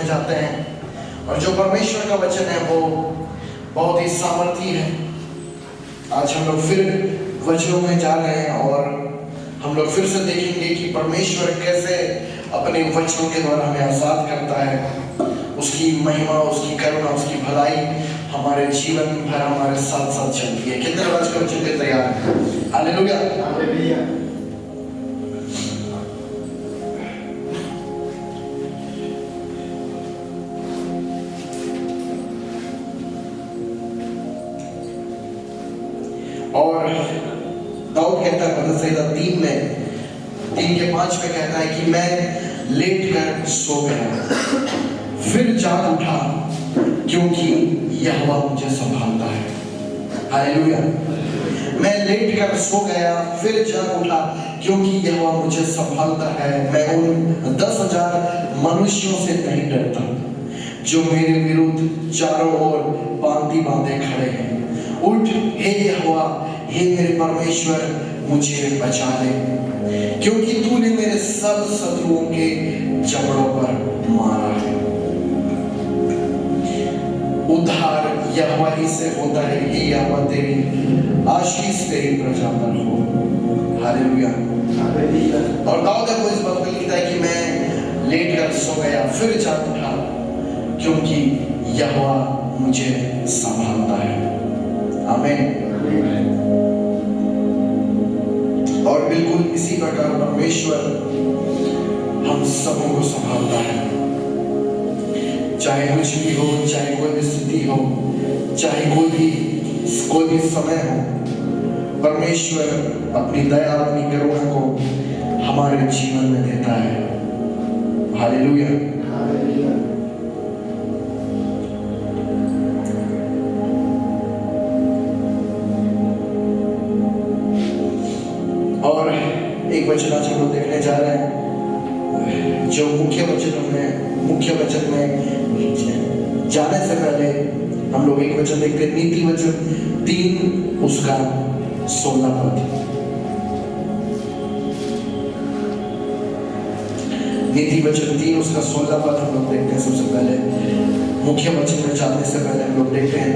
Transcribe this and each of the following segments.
में जाते हैं और जो परमेश्वर का वचन है वो बहुत ही सामर्थी है। आज हम लोग फिर वचनों में जा रहे हैं और हम लोग फिर से देखेंगे कि परमेश्वर कैसे अपने वचनों के द्वारा हमें आजाद करता है। उसकी महिमा, उसकी करुणा, उसकी भलाई हमारे जीवन भर हमारे साथ साथ चलती है। कितने आज के वचन के तैयार हैं? Hallelujah, hallelujah. और दाऊद कहता है मज़मूर संहिता 3:5 में कहता है कि मैं लेट कर सो गया फिर जाग उठा क्योंकि यहोवा मुझे संभालता है। हालेलुया। मैं लेट कर सो गया फिर जाग उठा क्योंकि यहोवा मुझे संभालता है। मैं उन 10,000 मनुष्यों से नहीं डरता जो मेरे विरुद्ध चारों ओर बांधी बांधे खड़े हैं। उठ हे यहोवा, हे मेरे परमेश्वर, मुझे बचा ले क्योंकि तूने मेरे सब शत्रुओं के जबड़ों पर मारा है। उद्धार यहोवा ही से होता है। हे यहोवा, तेरी आशीष तेरी प्रजा पर हो। Hallelujah, hallelujah. और दाऊद को इस बात को लिखता है कि मैं लेट कर सो गया फिर जाग उठा क्योंकि यहोवा मुझे संभालता है। आमीन। और बिल्कुल इसी प्रकार परमेश्वर हम सबों को संभालता है। चाहे कुछ भी हो, चाहे कोई भी स्थिति हो, चाहे कोई भी समय हो, परमेश्वर अपनी दया, अपनी करुणा को हमारे जीवन में देता है। Hallelujah, hallelujah. और एक वचन आज हम लोग देखने जा रहे हैं जो मुख्य वचन में जाने से पहले हम लोग एक वचन देखते हैं। नीति वचन 3 उसका 16 पद। नीति वचन 3 उसका 16 पद हम लोग देखते हैं। सबसे पहले मुख्य वचन में जाने से पहले हम लोग देखते हैं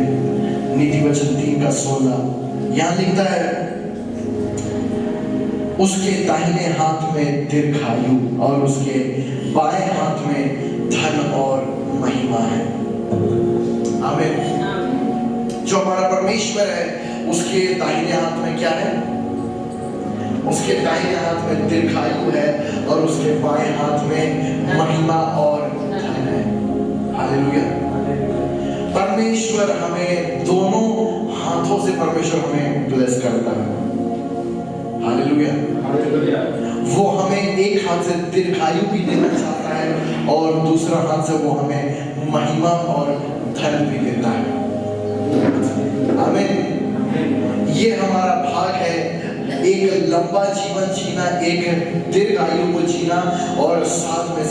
नीति वचन 3 का 16। यहाँ लिखता है, उसके दाहिने हाथ में दीर्घायु और उसके बाएं हाथ में धन और महिमा है। आमीन। जो हमारा परमेश्वर है उसके दाहिने हाथ में क्या है? उसके दाहिने हाथ में दीर्घायु है और उसके बाएं हाथ में महिमा और धन है। हालेलुया। परमेश्वर हमें दोनों हाथों से परमेश्वर हमें ब्लेस करता है। Hallelujah, hallelujah. वो हमें एक हाथ से दीर्घायु भी देना चाहता है और दूसरा हाथ से वो हमें महिमा और धन भी देता है। आमीन। ये हमारा भाग है, एक लंबा जीवन जीना, एक दीर्घायु को जीना और साथ ही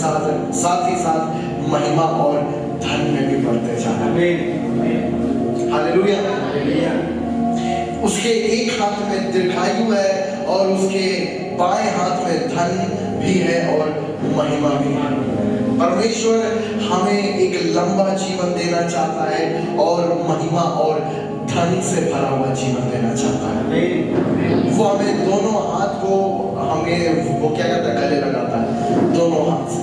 साथ महिमा और धन में भी बढ़ते जाना। Hallelujah, hallelujah. उसके एक हाथ में दीर्घायु है और उसके बाएं हाथ में धन भी है और महिमा भी है। परमेश्वर हमें एक लंबा जीवन देना चाहता है और महिमा और धन से भरा हुआ जीवन देना चाहता है। वो हमें दोनों हाथ को वो क्या कहता है, गले लगाता है दोनों हाथ से।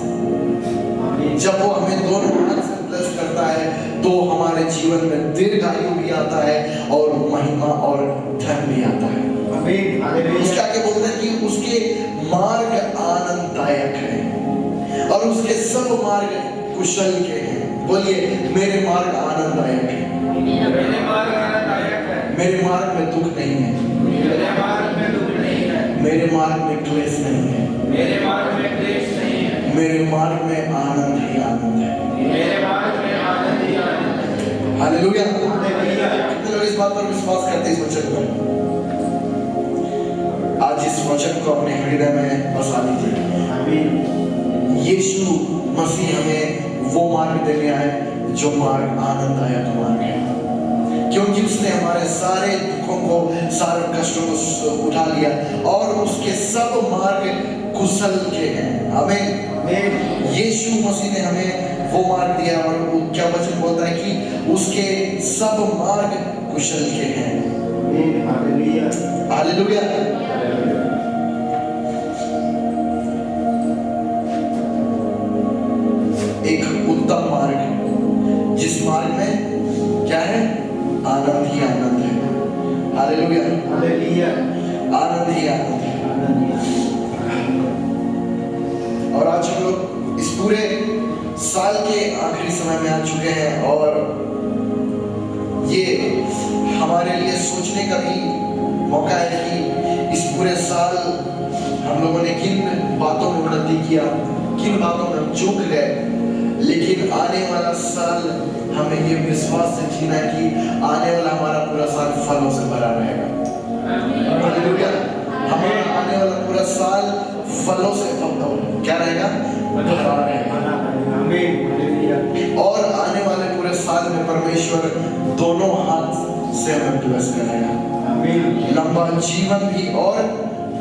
जब वो हमें दोनों हाथ से ब्लेस करता है तो हमारे जीवन में दीर्घायु भी आता है और महिमा और धन भी आता है। उसके आगे बोलते हैं कि उसके मार्ग आनंददायक है और उसके सब मार्ग कुशल के हैं। बोलिए, मेरे मार्ग आनंददायक है, मेरे मार्ग में दुख नहीं है, मेरे मार्ग में क्लेश नहीं है, मेरे मार्ग में आनंद ही आनंद है। हालेलुया। कितने लोग इस बात पर विश्वास करते हैं? इस वचन पर आज इस वचन को अपने हृदय में बसा लीजिए। आमीन। यीशु मसीह हमें वो मार्ग देने आए जो मार्ग आनंददायक मार्ग है, क्योंकि उसने हमारे सारे दुखों को, सारे कष्टों को उठा लिया और उसके सब मार्ग कुशल के हैं। आमीन। यीशु मसीह ने हमें वो मार्ग दिया और वो क्या वचन बोलता है कि उसके सब मार्ग कुशल के हैं। हालेलुया। एक उत्तम मार्ग, जिस मार्ग में क्या है? आनंद ही आनंद है। हालेलुया, आनंद ही आनंद है। और आज हम लोग इस पूरे साल के आखिरी समय में आ चुके हैं और ये हमारे लिए सोचने का भी मौका है कि इस पूरे साल हम लोगों ने किन बातों में उन्नति किया, किन बातों में हम चूक गए, लेकिन आने वाला साल हमें ये विश्वास से जीना है कि आने वाला हमारा पूरा साल फलों से भरा रहेगा। हालेलुया। हमारा आने वाला पूरा साल फलों से क्या रहेगा? भरा रहेगा। और आने वाले पूरे साल में परमेश्वर दोनों हाथ से हमें ब्लेस करेगा। लंबा जीवन भी और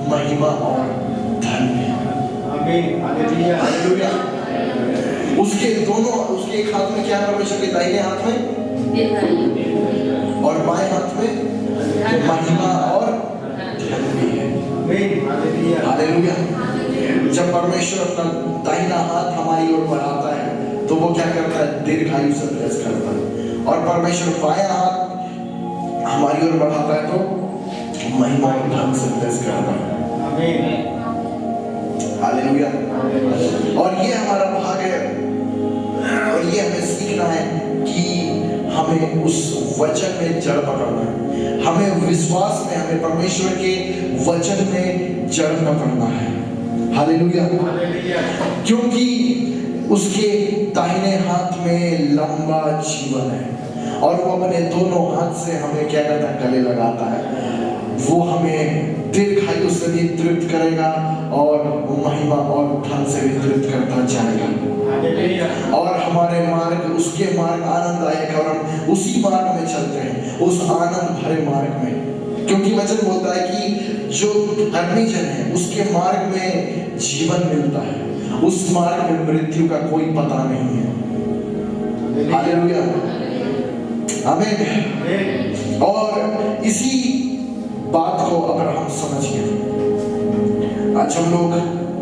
महिमा और धन भी। हालेलुया। उसके एक हाथ में क्या है? परमेश्वर के दाहिने हाथ में और बाएं हाथ में महिमा और धन भी है। हालेलुया। जब परमेश्वर अपना दाहिना हाथ हमारी ओर बढ़ाता है तो वो क्या करता है? दीर्घायु से ब्लेस करता है। और परमेश्वर बायां हाथ हमारी ओर बढ़ाता है तो महिमा और धन से ब्लेस करता है। हालेलुया। और ये हमारा भाग है और ये हमें सीखना है कि हमें उस वचन में जड़ पकड़ना है। हमें विश्वास में, हमें परमेश्वर के वचन में जड़ पकड़ना है। हालेलुया। क्योंकि उसके दाहिने हाथ में लंबा जीवन है और वो अपने दोनों हाथ से हमें क्या करता है? गले लगाता है। वो हमें दीर्घायु से भी तृप्त करेगा और महिमा और धन से भी तृप्त करता जाएगा। और हमारे मार्ग, उसके मार्ग आनंददायक, और हम उसी मार्ग में चलते हैं, उस आनंद भरे मार्ग में। क्योंकि वचन बोलता है कि जो धर्मी जन है उसके मार्ग में जीवन मिलता है, उस मार्ग में मृत्यु का कोई पता नहीं है। हालेलुया। आमीन। और इसी बात को अगर हम समझ गए, आज हम लोग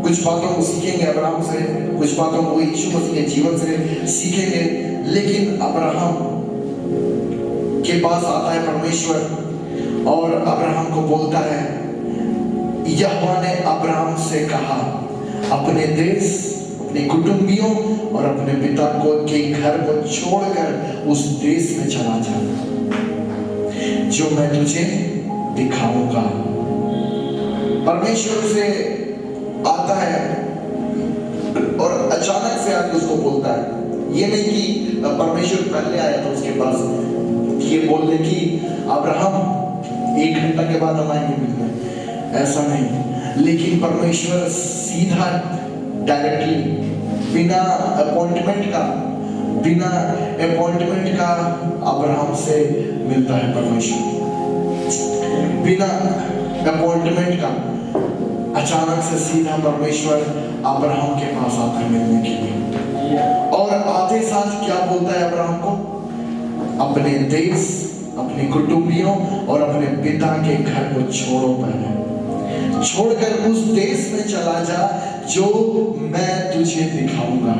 कुछ बातों को सीखेंगे अब्राहम से, कुछ बातों को यीशु मसीह के जीवन से सीखेंगे। लेकिन अब्राहम के पास आता है परमेश्वर और अब्राहम को बोलता है, यहोवा ने अब्राहम से कहा, अपने देश, अपने कुटुंबियों और अपने पिता को के घर को छोड़कर उस देश में चला जा जो मैं तुझे दिखाऊंगा। परमेश्वर से आता है और अचानक से आके उसको बोलता है। ये नहीं कि परमेश्वर पहले आया था उसके पास ये बोलने की अब्राहम 1 घंटा के बाद हम आएंगे मिलने, ऐसा नहीं। लेकिन परमेश्वर सीधा डायरेक्टली बिना अपॉइंटमेंट का अब्राहम से मिलता है। परमेश्वर बिना अपॉइंटमेंट का अचानक से सीधा परमेश्वर अब्राहम के पास आता है मिलने के लिए। और आते साथ क्या बोलता है अब्राहम को? अपने देश, अपने कुटुंबियों और अपने पिता के घर को छोड़ो, पहले छोड़कर उस देश में चला जा जो मैं तुझे दिखाऊंगा।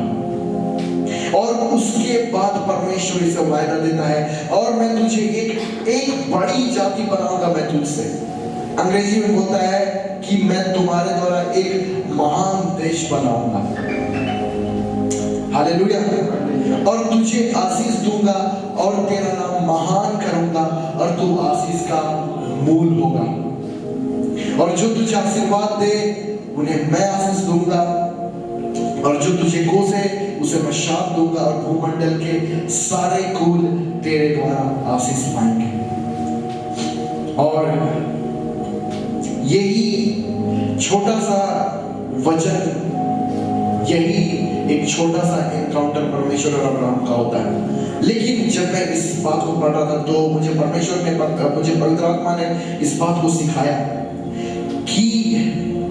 और उसके बाद परमेश्वर इसे वायदा देता है, और मैं तुझे एक बड़ी जाति बनाऊंगा मैं तुझसे। अंग्रेजी में बोलता है कि मैं तुम्हारे द्वारा एक महान देश बनाऊंगा। हालेलुया। और तुझे आशीष दूंगा और तेरा नाम महान करूंगा और तू आशीष का मूल होगा। और जो तुझे आशीर्वाद दे उन्हें मैं आशीष दूंगा, और जो तुझे कोसे उसे मैं शाप दूंगा, और भूमंडल के सारे कुल तेरे द्वारा आशीष पाएंगे। और यही छोटा सा वचन, यही एक छोटा सा एनकाउंटर परमेश्वर और अब्राहम का होता है। लेकिन जब मैं इस बात को पढ़ रहा था तो मुझे पवित्र आत्मा ने इस बात को सिखाया कि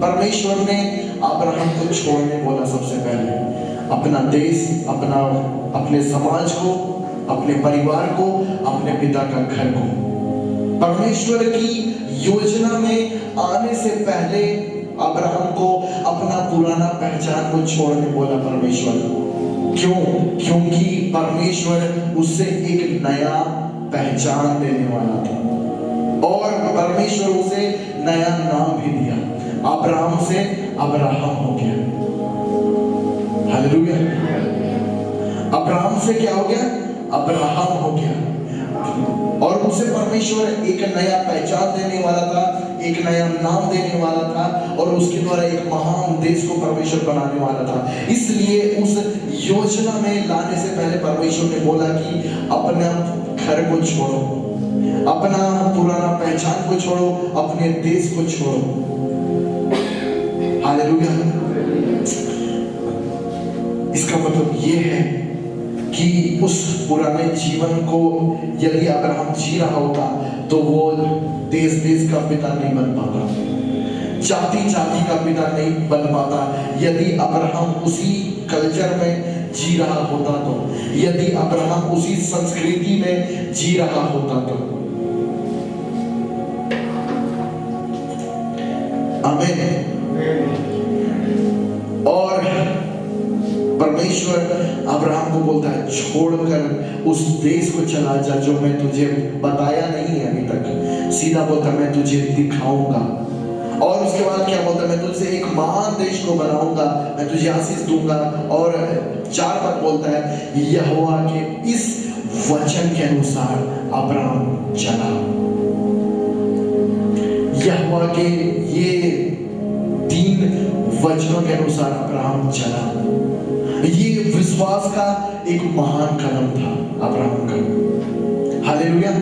परमेश्वर ने अब्राहम को छोड़ने बोला सबसे पहले, अपना देश, अपने समाज को, अपने परिवार को, अपने पिता का घर को। परमेश्वर की योजना में आने से पहले अब्राहम को अपना पुराना पहचान को छोड़ने बोला परमेश्वर। क्यों? क्योंकि परमेश्वर उससे एक नया पहचान देने वाला था और परमेश्वर उसे नया नाम भी दिया। अब्राहम से अब्राहम हो गया। हालेलुया। अब्राहम से क्या हो गया? अब्राहम हो गया। और उसे परमेश्वर एक नया पहचान देने वाला था, एक नया नाम देने वाला था और उसके द्वारा एक महान देश को परमेश्वर बनाने वाला था। इसलिए उस योजना में लाने से पहले परमेश्वर ने बोला कि अपना घर को छोड़ो, अपना पुराना पहचान को छोड़ो, अपने देश को छोड़ो। हालेलुया। इसका मतलब ये है कि उस पुराने जीवन को यदि अब्राहम जी रहा होता तो वो देश का पिता नहीं बन पाता, जाति का पिता नहीं बन पाता। यदि अब्राहम उसी कल्चर में जी रहा होता तो, यदि अब्राहम उसी संस्कृति में जी रहा होता तो। आमीन। और परमेश्वर अब्राहम को बोलता है छोड़कर उस देश को चला जा जो मैं तुझे बताया नहीं है अभी तक। सीधा बोलता मैं तुझे दिखाऊंगा। और उसके बाद क्या बोलता है? मैं तुझसे एक महान देश को बनाऊंगा, मैं तुझे आशीष दूंगा। और 4 पद बोलता है यहोवा के इस वचन के अनुसार अब्राहम चला। यहोवा के ये 3 वचनों के अनुसार अब्राहम चला। ये विश्वास का एक महान कदम था अब्राहम का। हालेलुया।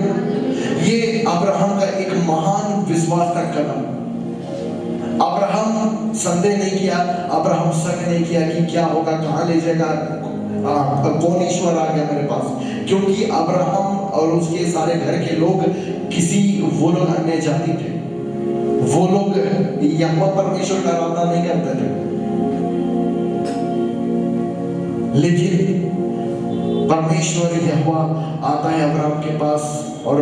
ये अब्राहम का एक महान विश्वास का कदम। अब्राहम संदेह नहीं किया, अब्राहम शक नहीं किया कि क्या होगा, कहां ले जाएगा, कौन ईश्वर आ गया मेरे पास। क्योंकि अब्राहम और उसके सारे घर के लोग वो लोग अन्य जाति थे, वो लोग यहोवा परमेश्वर का आराधना नहीं करते थे। लेकिन परमेश्वर यहोवा आता है अब्राहम के पास और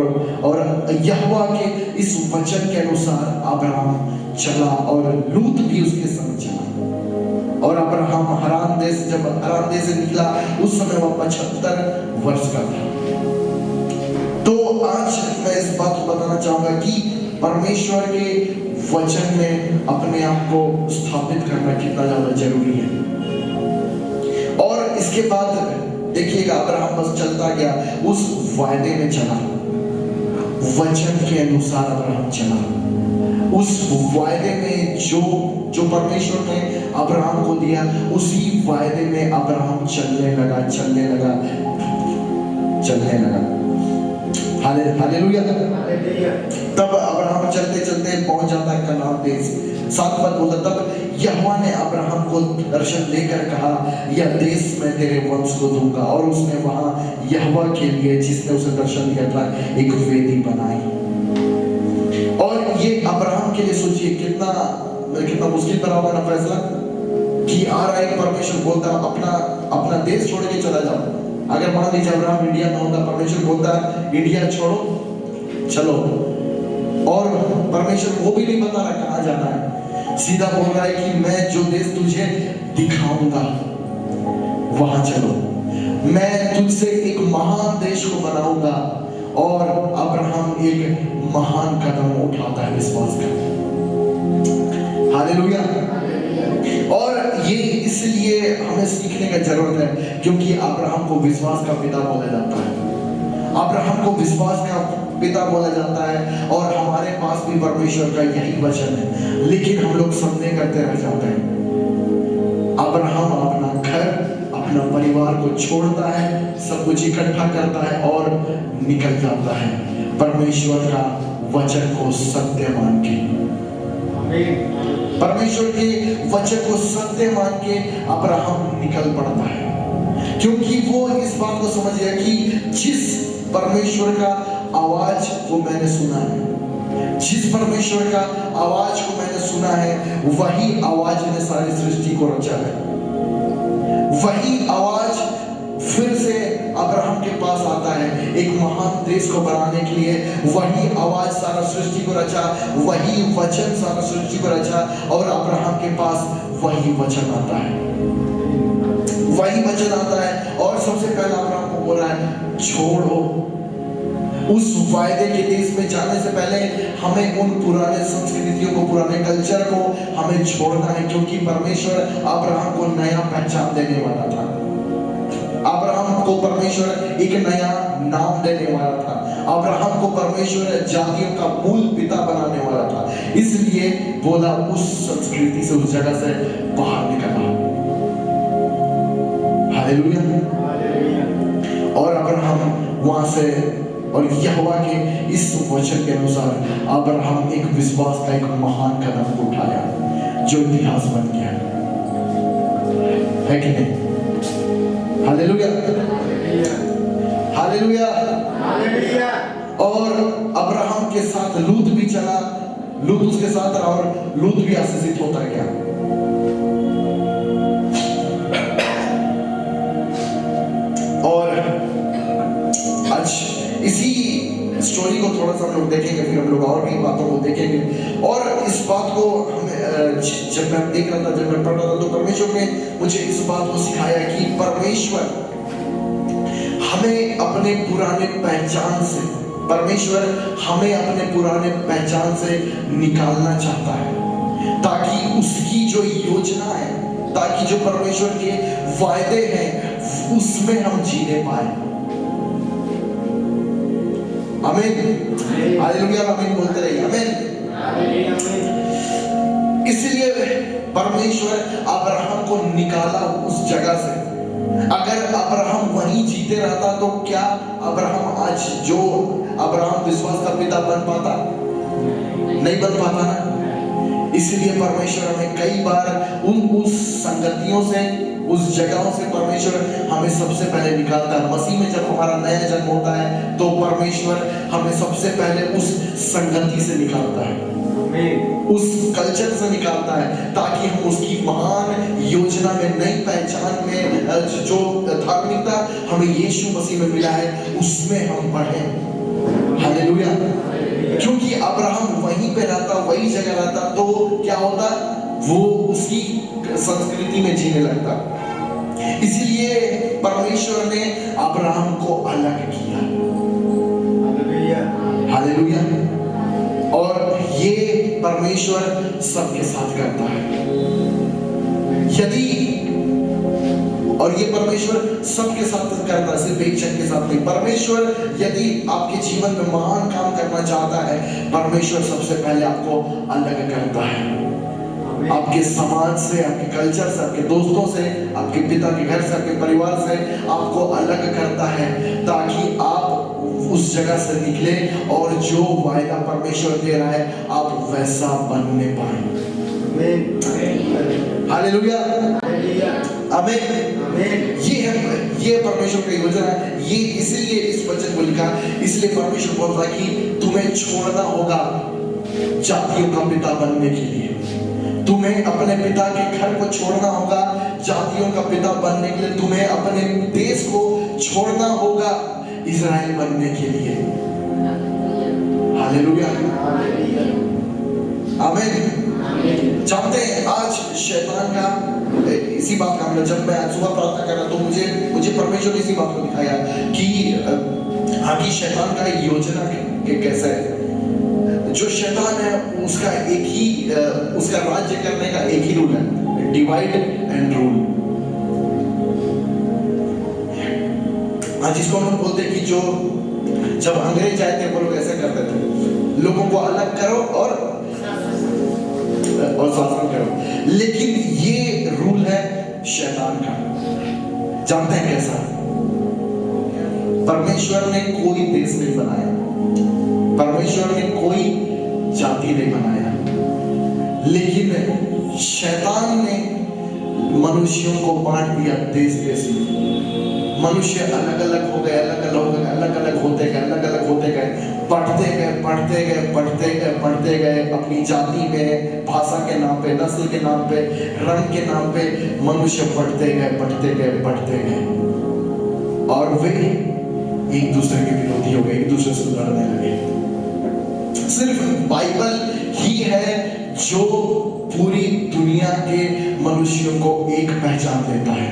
यहोवा के इस वचन के अनुसार अब्राहम चला और लूत भी उसके संग चला। और अब्राहम जब हरान देश से निकला उस समय वह 75 वर्ष का था। तो आज मैं इस बात को बताना चाहूंगा कि परमेश्वर के वचन में अपने आप को स्थापित करना कितना ज्यादा जरूरी है। और इसके बाद देखिएगा अब्राहम बस चलता गया, उस वायदे में चला, वचन के अनुसार अब्राहम चला। उस वायदे में जो परमेश्वर ने अब्राहम को दिया, उसी वायदे में अब्राहम चलने लगा। हालेलुया। तब अब्राहम चलते चलते पहुंच जाता है कनान देश। 7 पद बोलता तब यहोवा ने अब्राहम को दर्शन देकर कहा यह देश मैं तेरे वंश को दूंगा। और उसने वहां यहोवा के लिए जिसने उसे दर्शन दिया था एक वेदी बनाई। और ये अब्राहम के लिए सोचिए कितना मुश्किल भरा होगा ना फैसला कि आ रहा है परमेश्वर बोलता अपना देश छोड़ के चला जाओ। अगर मान लीजिए अब्राहम इंडिया में होता, परमेश्वर बोलता इंडिया छोड़ो चलो, और परमेश्वर वो भी नहीं बता रहा कहाँ जाना है, सीधा बोल रहा है कि मैं जो देश तुझे दिखाऊंगा वहां चलो, मैं तुझसे एक महान देश को बनाऊंगा। और अब्राहम एक महान कदम उठाता है विश्वास का। हालेलुया। और ये इसलिए हमें सीखने का जरूरत है क्योंकि अब्राहम को विश्वास का पिता बोला जाता है। अब्राहम को विश्वास का पिता बोला जाता है और हमारे पास भी परमेश्वर का यही वचन है, लेकिन हम लोग संदेह करते रह जाते हैं। अब्राहम अपना घर, अपना परिवार को छोड़ता है, सब कुछ इकट्ठा करता है और निकल जाता है परमेश्वर का वचन को सत्य मान के। परमेश्वर के वचन को सत्य मान के अब्राहम निकल पड़ता है क्योंकि वो इस बात को समझ गया कि जिस परमेश्वर का आवाज को मैंने सुना है, जिस परमेश्वर का आवाज को मैंने सुना है, वही आवाज ने सारी सृष्टि को रचा है, वही आवाज फिर से अब्राहम के पास आता है एक महान देश को बनाने के लिए। वही आवाज सारा सृष्टि को रचा, वही वचन सारा सृष्टि को रचा, और अब्राहम के पास वही वचन आता है, वही वचन आता है। और सबसे पहले अब्राहम को बोला है छोड़ो, उस वायदे के देश में जाने से पहले हमें उन पुराने संस्कृतियों को, पुराने कल्चर को हमें छोड़ना है, क्योंकि परमेश्वर अब्राहम को नया पहचान देने वाला था। अब्राहम को परमेश्वर एक नया नाम देने वाला था। अब्राहम को परमेश्वर जातियों का मूल पिता बनाने वाला था। इसलिए बोला उस संस्कृति से, उस जगह से बाहर निकला। हालेलुया। और अब्राहम वहां से, और यहोवा के इस वचन के अनुसार अब्राहम एक विश्वास का एक महान कदम उठाया जो इतिहास बन गया, है कि नहीं? Hallelujah, hallelujah, hallelujah. और अब्राहम के साथ लूत भी चला, लूत उसके साथ रहा, और लूत भी आशीषित होता गया। और आज इसी स्टोरी को थोड़ा सा हम लोग देखेंगे, फिर हम लोग और भी बातों को देखेंगे। और इस बात को हमें जब मैं देख रहा था, जब मैं पढ़ रहा था, तो परमेश्वर ने मुझे इस बात को सिखाया कि परमेश्वर हमें अपने पुराने पहचान से, परमेश्वर हमें अपने पुराने पहचान से निकालना चाहता है, ताकि उसकी जो योजना है, ताकि जो परमेश्वर के वायदे हैं उसमें हम जीने पाए। आमीन, हालेलुया, आमीन बोलते रहिए, आमीन। इसलिए परमेश्वर अब्राहम को निकाला उस जगह से। अगर अब्राहम वहीं जीते रहता तो क्या अब्राहम आज जो अब्राहम विश्वास का पिता बन पाता? नहीं बन पाता ना। इसलिए परमेश्वर हमें कई बार उस संगतियों से, उस जगहों से परमेश्वर हमें सबसे पहले निकालता है। मसीह में जब हमारा नया जन्म होता है तो परमेश्वर हमें सबसे पहले उस संगति से निकालता है, उस कल्चर से निकालता है, ताकि हम उसकी महान योजना में, नई पहचान में, जो धार्मिकता हमें यीशु मसीह में मिला है उसमें हम बढ़ें। हालेलुया। क्योंकि अब्राहम वहीं पे रहता, वही जगह रहता, तो क्या होता? वो उसी संस्कृति में जीने लगता। इसलिए परमेश्वर ने अब्राहम को अलग किया। हालेलुया। और ये परमेश्वर सबके साथ करता है। यदि, और ये परमेश्वर सबके साथ करता है, सिर्फ एक जन के साथ नहीं। परमेश्वर यदि आपके जीवन में महान काम करना चाहता है, परमेश्वर सबसे पहले आपको अलग करता है, आपके समाज से, आपके कल्चर से, आपके दोस्तों से, आपके पिता के घर से, आपके परिवार से आपको अलग करता है, ताकि आप उस जगह से निकले और जो वायदा परमेश्वर दे रहा है आप वैसा बनने पाए। हालेलुया, आमीन। ये परमेश्वर की योजना है। ये इसलिए इस वचन को लिखा, इसलिए परमेश्वर बोलता है कि तुम्हें छोड़ना होगा जातियों का पिता बनने के लिए, तुम्हें अपने पिता के घर को छोड़ना होगा जातियों का पिता बनने के लिए, तुम्हें अपने देश को छोड़ना होगा इज़राइल बनने के लिए। हालेलुया, आमीन। जानते हैं आज शैतान का इसी बात का हमने, जब मैं आज सुबह प्रार्थना कर रहा तो मुझे परमेश्वर ने इसी बात को दिखाया कि आगे शैतान का योजना कैसा है। जो शैतान है उसका एक ही, उसका राज्य करने का एक ही रूल है, डिवाइड एंड रूल। आज जिसको हम बोलते हैं कि जो जब अंग्रेज आए थे वो लोग ऐसे करते थे, लोगों को अलग करो और शासन करो। लेकिन ये रूल है शैतान का। जानते हैं कैसा? परमेश्वर ने कोई देश नहीं बनाया, परमेश्वर ने कोई जाति नहीं बनाया, लेकिन शैतान ने मनुष्यों को बांट दिया देश देश में। मनुष्य अलग अलग हो गए, अलग अलग हो गए, अलग अलग होते गए, अलग अलग होते गए। बढ़ते गए अपनी जाति में, भाषा के नाम पे, नस्ल के नाम पे, रंग के नाम पे मनुष्य बढ़ते गए और वे एक दूसरे के विरोधी हो गए, एक दूसरे से लड़ने लगे। सिर्फ बाइबल ही है जो पूरी दुनिया के मनुष्यों को एक पहचान देता है।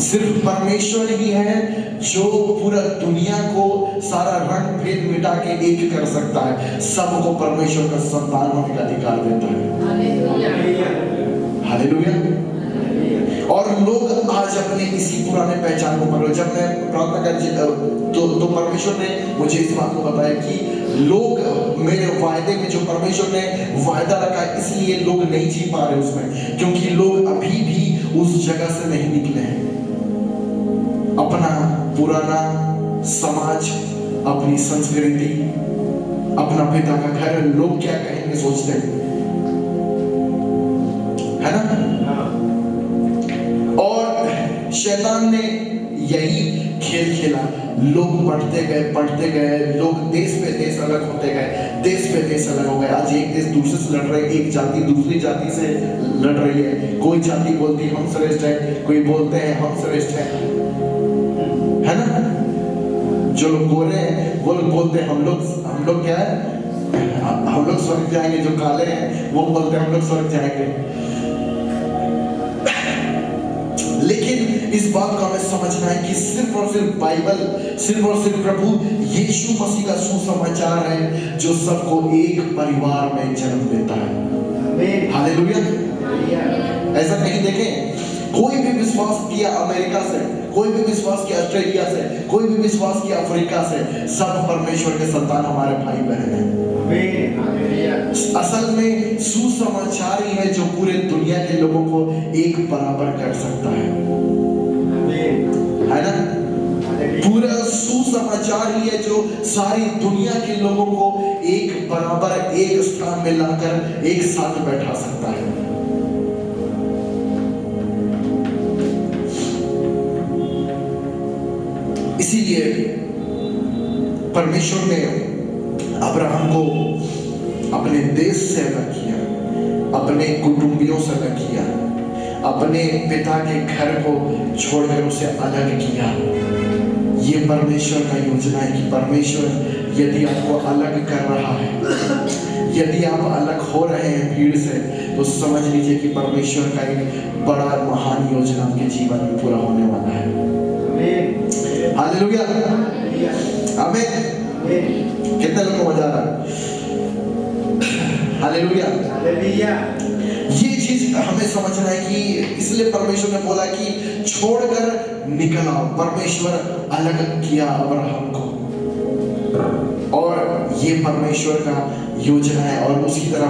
सिर्फ परमेश्वर ही है जो पूरा दुनिया को सारा रंग भेद मिटा के एक कर सकता है, सबको परमेश्वर का संतान होने का अधिकार देता है। हालेलुया। और लोग आज अपने इसी पुराने पहचान को पकड़ो। जब मैं प्रार्थना कर तो परमेश्वर ने मुझे इस बात को बताया कि लोग मेरे वायदे में जो परमेश्वर ने वायदा रखा है, इसलिए लोग नहीं जी पा रहे उसमें, क्योंकि लोग अभी भी उस जगह से नहीं निकले हैं। अपना पुराना समाज, अपनी संस्कृति, अपना पिता का घर, लोग क्या कहेंगे सोचते हैं, है ना? और शैतान ने यही खेल खेला। लोग बढ़ते गए, लोग देश पे देश अलग होते गए, देश पे देश अलग हो गए। आज एक देश दूसरे से लड़ रहे हैं, एक जाति दूसरी जाति से लड़ रही है। कोई जाति बोलती है हम श्रेष्ठ है, कोई बोलते हैं हम श्रेष्ठ है ना? जो लोग गोरे हैं वो लोग बोलते हैं हम लोग क्या है, हम लोग स्वर्ग जाएंगे। जो काले हैं वो बोलते हैं हम लोग स्वर्ग जाएंगे। लेकिन इस बात को हमें समझना है कि सिर्फ और सिर्फ बाइबल, सिर्फ और सिर्फ प्रभु यीशु मसीह का सुसमाचार है जो सबको एक परिवार में जन्म देता है। हालेलुया। ऐसा नहीं देखें, कोई भी विश्वास किया अमेरिका से, कोई भी विश्वास किया ऑस्ट्रेलिया से, कोई भी विश्वास किया अफ्रीका से, सब परमेश्वर के संतान हमारे भाई बहन हैं। असल में सुसमाचार ही है जो पूरे दुनिया के लोगों को एक बराबर कर सकता है ना? पूरा सुसमाचार ही है जो सारी दुनिया के लोगों को एक बराबर, एक स्थान में लाकर एक साथ बैठा सकता है। इसीलिए परमेश्वर ने अब्राहम को अपने देश से अलग किया, अपने कुटुंबियों से अलग किया, अपने पिता के घर को छोड़कर उसे अलग किया। ये परमेश्वर का योजना है कि परमेश्वर यदि आपको अलग कर रहा है, यदि आप अलग हो रहे हैं भीड़ से, तो समझ लीजिए कि परमेश्वर का एक बड़ा महान योजना आपके जीवन में पूरा होने वाला है। हालेलुया। आमीन। कितने लोगों को मजा आ रहा है? हालेलुया। ये चीज हमें समझना है कि इसलिए परमेश्वर ने बोला कि छोड़कर निकल आओ। परमेश्वर अलग किया अब्राहम को, और ये परमेश्वर का योजना है। और उसी तरह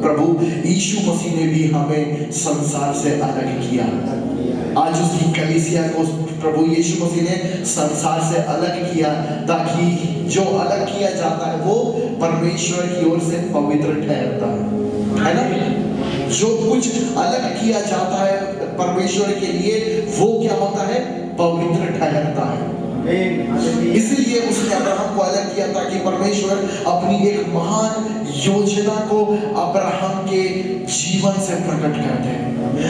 प्रभु यीशु मसीह ने भी हमें संसार से अलग किया। आज उसकी कलीसिया को प्रभु यीशु मसीह ने संसार से अलग किया, ताकि जो अलग किया जाता है वो परमेश्वर की ओर से पवित्र ठहरता है ना? जो कुछ अलग किया जाता है परमेश्वर के लिए, वो क्या होता है? पवित्र ठहरता है। इसीलिए उसने अब्राहम को अलग किया ताकि परमेश्वर अपनी एक महान योजना को अब्राहम के जीवन से प्रकट कर दे।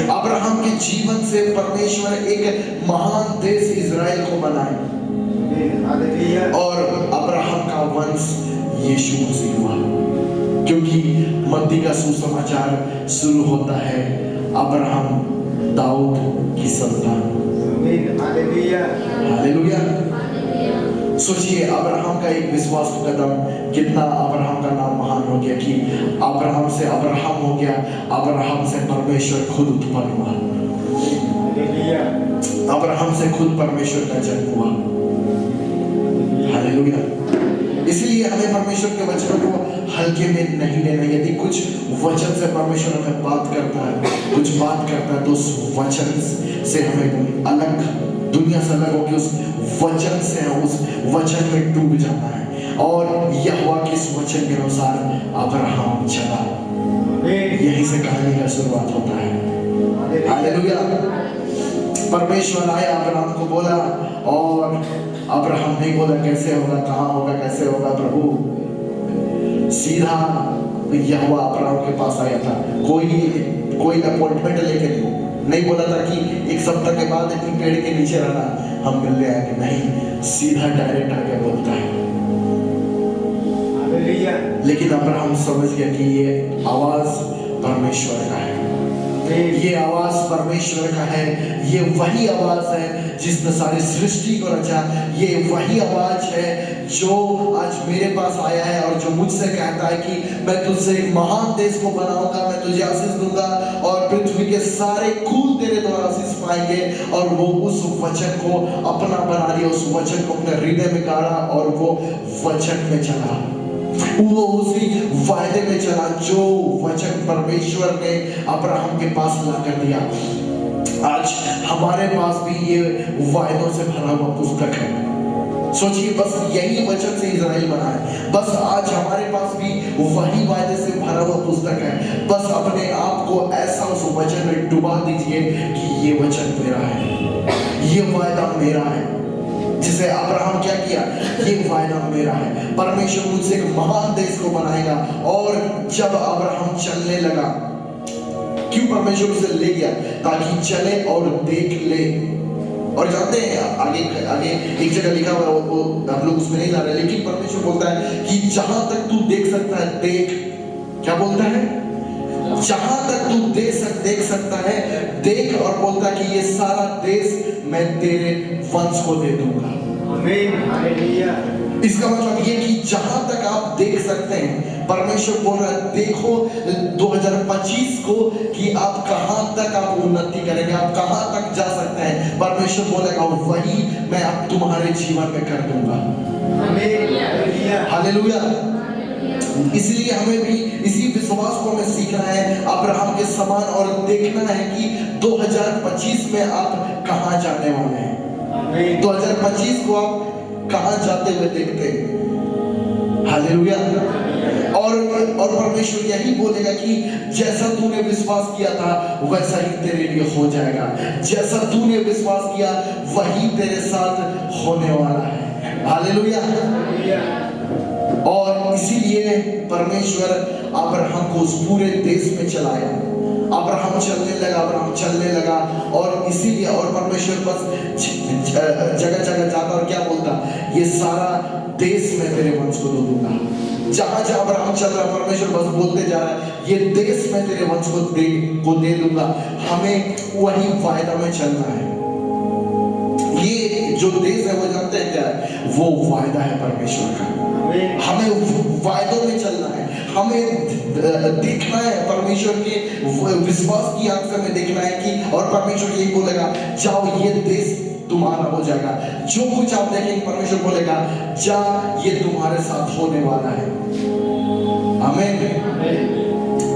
अब्राहम के जीवन से परमेश्वर एक महान देश इजराइल को बनाए, और अब्राहम का वंश यीशु मसीह हुआ। क्योंकि मत्ती का सुसमाचार शुरू होता है अब्राहम दाऊद की संतान। हालेलुया। सोचिए अब्राहम का एक विश्वास कदम, कितना अब्राहम का नाम महान हो गया कि अब्राहम से अब्राहम हो गया, अब्राहम से परमेश्वर खुद उत्पन्न हुआ, अब्राहम से खुद परमेश्वर का जन्म हुआ। हालेलुया। इसलिए हमें परमेश्वर के वचनों को हल्के में नहीं लेना। यदि कुछ वचन से परमेश्वर हमें बात करता है, कुछ बात करता है, तो उस वचन से हमें अलग, दुनिया से अलग होकर उस वचन से, उस वचन में डूब जाना है। और यहोवा के इस वचन के अनुसार अब्राहम चला। यहीं से कहानी का शुरुआत होता है। हालेलुया। परमेश्वर आया, अब्राहम को बोला, और अब्राहम नहीं बोला कैसे होगा, कहाँ होगा, कैसे होगा प्रभु, सीधा यहोवा अब्राहम के पास आया था। कोई अपॉइंटमेंट लेके नहीं बोला था कि एक सप्ताह के बाद इतनी पेड़ के नीचे रहना हम मिलने आएंगे, नहीं, सीधा डायरेक्ट आके बोलता है। लेकिन अब्राहम समझ गया कि ये आवाज परमेश्वर का है, ये आवाज परमेश्वर का है, ये वही आवाज है जिसने सारी सृष्टि को रचा, ये वही आवाज है जो आज मेरे पास आया है और जो मुझसे कहता है कि मैं तुझसे एक महान देश को बनाऊंगा, मैं तुझे आशीष दूंगा और पृथ्वी के सारे कुल तेरे द्वारा आशीष पाएंगे। और वो उस वचन को अपना बना लिया, उस वचन को अपने हृदय में गाड़ा और वो वचन में चला, वो उसी वायदे में चला जो वचन परमेश्वर ने अब्राहम के पास ला कर दिया। आज हमारे पास भी ये वायदों से भरा हुआ पुस्तक है। सोचिए, बस यही वचन से इज़राइल बना है, बस आज हमारे पास भी वही वायदे से भरा हुआ पुस्तक है। बस अपने आप को ऐसा उस वचन में डुबा दीजिए कि ये वचन मेरा है, ये वायदा मेरा है। जिसे अब्राहम क्या किया, ये वायदा मेरा है, परमेश्वर मुझसे एक महान देश को बनाएगा। और जब अब्राहम चलने लगा, क्यों परमेश्वर उसे ले गया, ताकि चले और देख ले। और जानते हैं आगे एक जगह लिखा हुआ है, वो हम लोग उसमें नहीं जा रहे, लेकिन परमेश्वर बोलता है कि जहां तक तू देख सकता है देख। क्या बोलता है? जहां तक तू देख सकता है देख, और बोलता है कि ये सारा देश मैं तेरे वंश को दे दूंगा। आमीन, हालेलुया। इसका मतलब ये कि जहां तक आप देख सकते हैं, परमेश्वर बोल रहा है देखो 2025 को कि आप कहां तक आप उन्नति करेंगे, आप कहां तक जा सकते हैं। परमेश्वर बोलेगा वही मैं अब तुम्हारे जीवन में कर दूंगा। आमीन, हालेलुया। इसलिए हमें भी इसी विश्वास को हमें सीखना है अब्राहम के समान, और देखना है कि 2025 में आप कहां जाने वाले हैं। 2025 को आप कहां जाते हुए देखते हैं। हालेलुया। और परमेश्वर यही बोलेगा कि जैसा तूने विश्वास किया था वैसा ही तेरे लिए हो जाएगा, जैसा तूने विश्वास किया वही तेरे साथ होने वाला है। हालेलुया। और इसीलिए परमेश्वर अब्राहम को उस पूरे देश में चलाया। अब्राहम चलने लगा और इसीलिए, और परमेश्वर बस जगह जगह जाता और क्या बोलता, ये सारा देश मैं तेरे वंश को दे दूंगा। जहां जहां अब्राहम चल रहा, परमेश्वर बस बोलते जा रहा है ये देश मैं तेरे वंश को दे दूंगा। हमें वही वायदा में चलना है। ये जो देश है वो जानते हैं क्या है, वो वायदा है परमेश्वर का। हमें वायदों में चलना है, हमें देखना है परमेश्वर के विश्वास की आंख से हमें देखना है कि, और परमेश्वर यही बोलेगा जाओ ये देश तुम्हारा हो जाएगा। जो कुछ आप देखेंगे परमेश्वर बोलेगा जा ये तुम्हारे साथ होने वाला है। आमीन।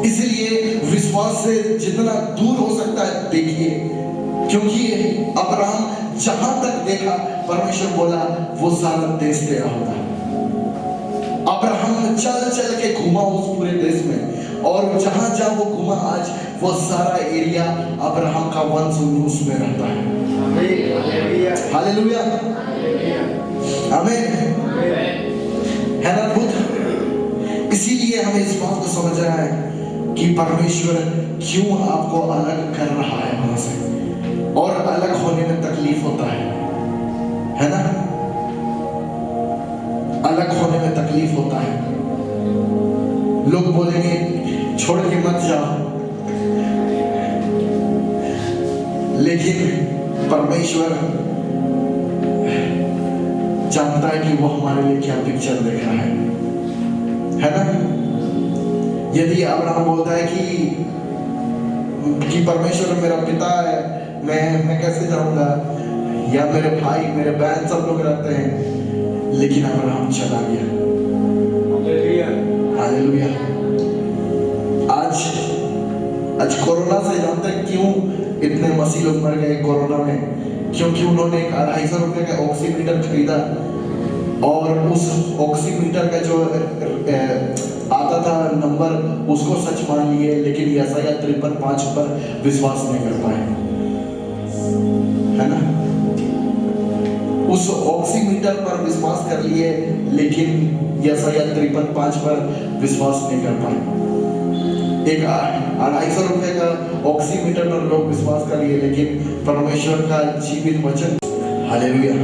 इसलिए विश्वास से जितना दूर हो सकता है देखिए, क्योंकि अब्राहम जहां तक देखा परमेश्वर बोला वो सारा देश तेरा होगा। अब्राहम चल के घुमा उस पूरे देश में, और जहां जहां वो घुमा आज वो सारा एरिया अब्राहम का वंश उसमें रहता है। हालेलुया, आमीन, है ना अद्भुत। इसीलिए हमें इस बात को समझना है कि परमेश्वर क्यों आपको अलग कर रहा है वहां से, और अलग होने में तकलीफ होता है ना, अलग होने में तकलीफ होता है। लोग बोलेंगे छोड़ के मत जाओ, लेकिन परमेश्वर जानता है कि वो हमारे लिए क्या पिक्चर देख रहा है ना। यदि अब्राहम बोलता है कि परमेश्वर मेरा पिता है, मैं कैसे जाऊंगा, या मेरे भाई मेरे बहन सब लोग रहते हैं, लेकिन अब्राहम चला गया। हालेलुया। आज कोरोना से जानते हैं क्यों इतने मसीह लोग मर गए कोरोना में? क्योंकि उन्होंने एक 250 रुपए का ऑक्सीमीटर खरीदा, और उस ऑक्सीमीटर का जो आता था नंबर उसको सच मान लिए, लेकिन यशायाह 53:5 पर विश्वास नहीं कर पाए, है ना। उस ऑक्सीमीटर पर विश्वास कर लिए, लेकिन यशायाह 53:5 पर विश्वास नहीं कर पाए। एक 250 रुपए का ऑक्सीमीटर पर लोग विश्वास कर लिए, लेकिन परमेश्वर का जीवित वचन, हालेलुया।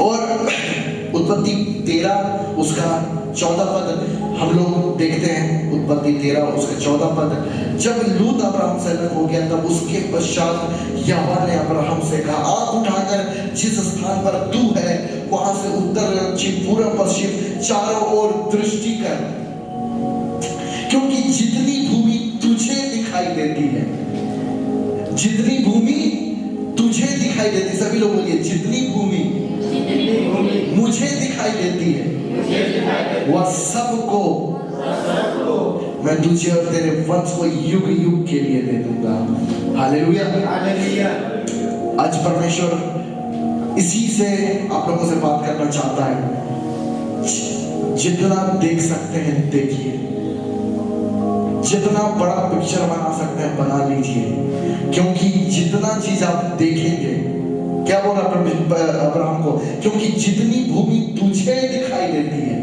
और उत्पत्ति 13 उसका 14 पद हम लोग देखते हैं। उत्पत्ति 13 उसका 14 पद, जब लूत अब्राहम से अलग हो गया तब उसके पश्चात यहोवा ने अब्राहम से कहा, आँख उठाकर जिस स्थान पर तू है वहां से उत्तर दक्षिण पूर्व पश्चिम चारों ओर दृष्टि कर, क्योंकि जितनी भूमि तुझे दिखाई देती है, जितनी भूमि तुझे दिखाई देती, सभी लोग बोलिए, जितनी भूमि मुझे दिखाई देती है वह सबको मैं तुझे और तेरे वंश को युग युग के लिए दे दूंगा। हालेलुया। आज परमेश्वर इसी से आप लोगों से बात करना चाहता है। जितना देख सकते हैं देखिए, जितना बड़ा पिक्चर बना सकते हैं बना लीजिए, क्योंकि जितना चीज आप देखेंगे, क्या बोला अब्राहम को, क्योंकि जितनी भूमि तुझे दिखाई देती है,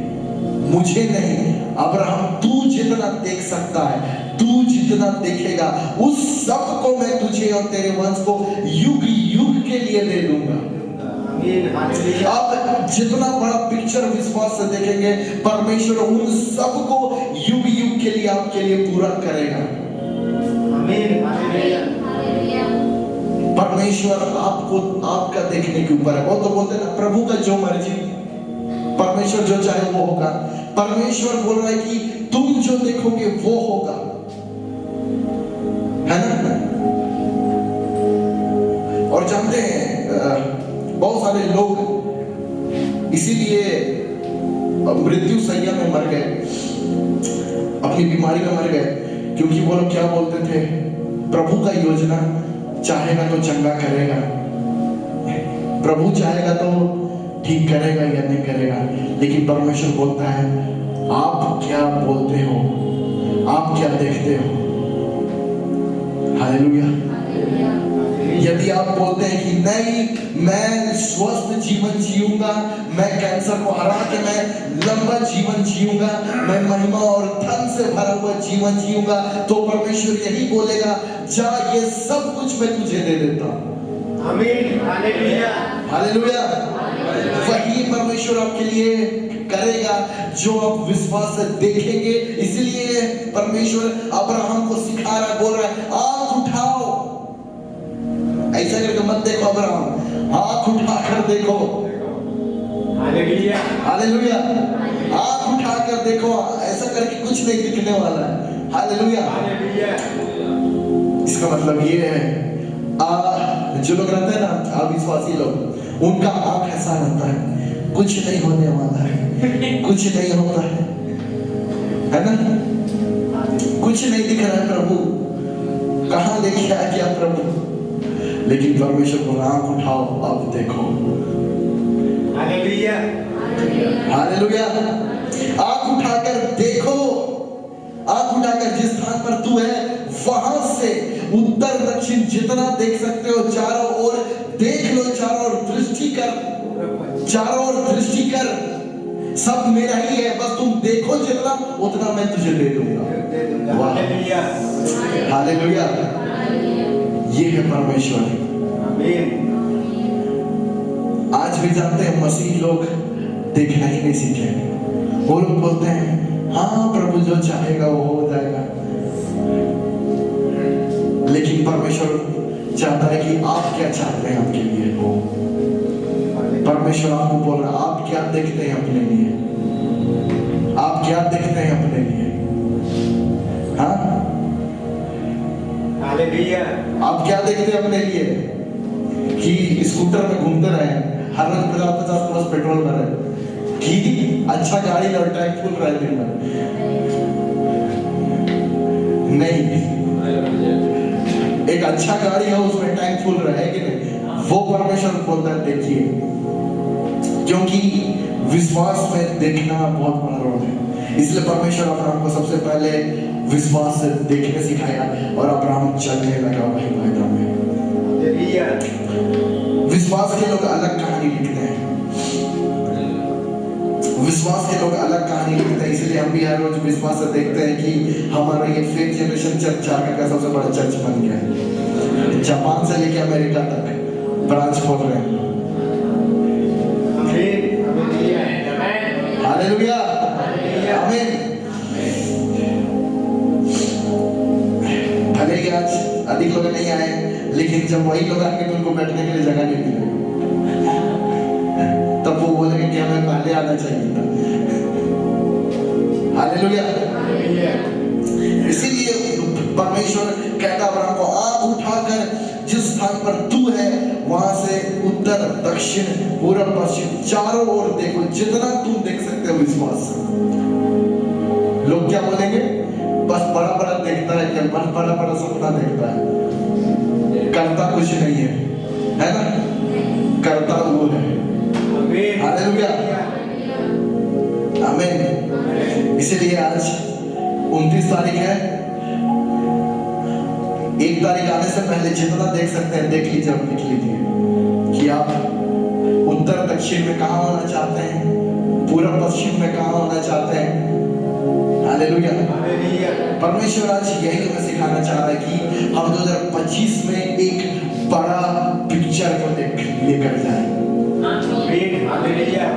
मुझे नहीं, अब्राहम तू जितना देख सकता है, तू जितना देखेगा, उस सब को मैं तुझे और तेरे वंश को युग युग के लिए दे दूंगा। अब जितना बड़ा पिक्चर विश्वास से देखेंगे, परमेश्वर उन सब को युग युग के लिए आपके लिए पूरा करेगा। परमेश्वर आपको आपका देखने के ऊपर है। वो तो बोलते हैं ना, प्रभु का जो मर्जी, परमेश्वर जो चाहे वो होगा। परमेश्वर बोल रहा है कि तुम जो देखोगे वो होगा, है ना। और जानते हैं बहुत सारे लोग इसीलिए मृत्यु शैया में मर गए, अपनी बीमारी में मर गए, क्योंकि वो लोग क्या बोलते थे, प्रभु का योजना चाहेगा तो चंगा करेगा, प्रभु चाहेगा तो ठीक करेगा या नहीं करेगा। लेकिन परमेश्वर बोलता है, आप क्या बोलते हो, आप क्या देखते हो। हालेलुया। यदि आप बोलते हैं कि नहीं, मैं स्वस्थ जीवन जीऊंगा, मैं कैंसर को हरा के मैं लंबा जीवन जीऊंगा, मैं महिमा और धन से भरा हुआ जीवन जीऊंगा, तो परमेश्वर यही बोलेगा, जा ये सब कुछ मैं तुझे दे देता हूं। आमीन। हालेलुया। हालेलुया। वही परमेश्वर आपके लिए करेगा जो आप विश्वास से देखेंगे। इसलिए परमेश्वर अब्राहम को सिखा रहा, बोल रहा है, आंख उठाओ। ऐसा करके मत देखो अब्राहम, आंख उठाकर देखो। हालेलुया। हालेलुया। आंख उठाकर देखो, ऐसा करके कुछ नहीं दिखने वाला है। हालेलुया। इसका मतलब ये है, जो लोग रहते हैं ना अविश्वासी लोग, उनका आंख ऐसा रहता है, कुछ नहीं होने वाला है, कुछ नहीं होता है ना, कुछ नहीं दिख रहा है, प्रभु कहां लेके आ गया प्रभु। लेकिन परमेश्वर को आंख उठाओ, अब देखो। हालेलुया। हालेलुया। आंख उठाकर देखो, आंख उठाकर जिस स्थान पर तू है वहां से उत्तर दक्षिण जितना देख सकते हो चारों ओर देख लो, चारों ओर दृष्टि कर, चारों ओर दृष्टि कर, सब मेरा ही है, बस तुम देखो जितना उतना मैं तुझे दे दूंगा। हालेलुया। हालेलुया। ये है परमेश्वर। आज भी जानते हैं मसीह लोग देखना ही नहीं सीखे। वो लोग बोलते हैं, हाँ प्रभु जो चाहेगा वो हो जाएगा, लेकिन परमेश्वर चाहता है कि आप क्या चाहते हैं आपके लिए हो। परमेश्वर आपको बोल रहा है, आप क्या देखते हैं अपने लिए, आप क्या देखते हैं अपने लिए। हाँ, आप क्या देखते हैं अपने लिए कि स्कूटर में घूमते रहे, हर रोज 50-50 पेट्रोल भरे, कि अच्छा गाड़ी और टैंक फुल रहे दिन में। नहीं, एक अच्छा गाड़ी है उसमें टैंक फुल रहा है कि नहीं, वो परमेश्वर बोलता है देखिए, क्योंकि विश्वास में देखना बहुत बड़ा रोल है। इसलिए परमेश्वर अब्राहम को सबसे पहले विश्वास से देखने सिखाया और अब्राहम चलने लगा वही वायदा में। विश्वास के लोग अलग कहानी लिखते हैं, विश्वास के लोग अलग कहानी लिखते हैं। इसलिए हम भी हर रोज विश्वास से देखते हैं कि हमारा ये फेथ जनरेशन चर्च चाका का सबसे बड़ा चर्च बन गया है। जापान से लेके अमेरिका तक ब्रांच खोल रहे हैं। हालेलुया, आमीन। भले ही आज अधिक लोग नहीं आए, लेकिन जब वही लोग आएंगे तो उनको बैठने के लिए जगह नहीं मिलेगी, तब वो बोलेंगे कि हमें पहले आना चाहिए था। हालेलुया। इसीलिए परमेश्वर कहता अब्राहम को, आँख उठाकर जिस स्थान पर तू है वहां से उत्तर, दक्षिण, पूर्व, पश्चिम चारों ओर देखो, जितना तुम देख सकते हो विश्वास से। लोग क्या बोलेंगे? बस बड़ा बड़ा देखता है, क्या बस बड़ा बड़ा सपना देखता है, करता कुछ नहीं है ना? करता वो है। हालेलुया, आमीन। इसीलिए आज 29 तारीख है, 1 तारीख आने से पहले जितना देख सकते हैं देख लीजिए, अब लिख लीजिए कि आप उत्तर दक्षिण में कहाँ होना चाहते हैं, पूर्व पश्चिम में कहाँ होना चाहते हैं। हालेलुया। परमेश्वर आज यही हमें सिखाना चाह रहा है कि हम 2025 में एक बड़ा पिक्चर को लेकर जाए।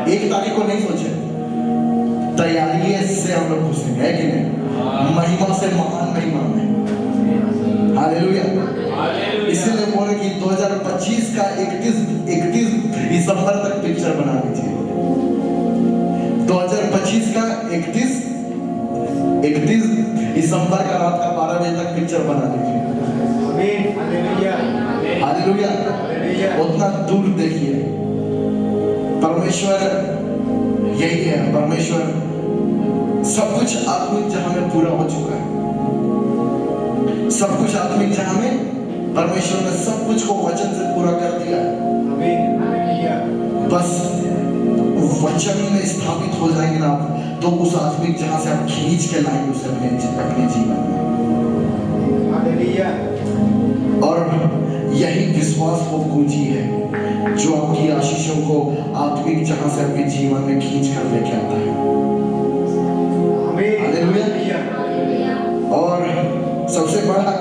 1 तारीख को नहीं सोचे, तैयारी से हम लोग घुसेंगे, है कि नहीं? महिमा से महान महिमा में। हालेलुया। इसलिए बोले कि 2025 का 31 दिसंबर तक पिक्चर बना लीजिए। 2025 का 31 दिसंबर का रात का 12 बजे तक पिक्चर बना लीजिए। हालेलुया। उतना दूर देखिए। परमेश्वर यही है, परमेश्वर सब कुछ आत्मिक जहां में पूरा हो चुका है, सब कुछ आत्मिक जहां में परमेश्वर ने सब कुछ को वचन से पूरा कर दिया है। बस वचन में स्थापित हो जाएंगे ना आप, तो उस आत्मिक जहां से आप खींच के लाएंगे उसे अपने जीवन में। और यही विश्वास वो कुंजी है जो आपकी आशीषों को आत्मिक जहां से आपके जीवन में खींच कर लेके आता है। हालेलुया। और सबसे बड़ा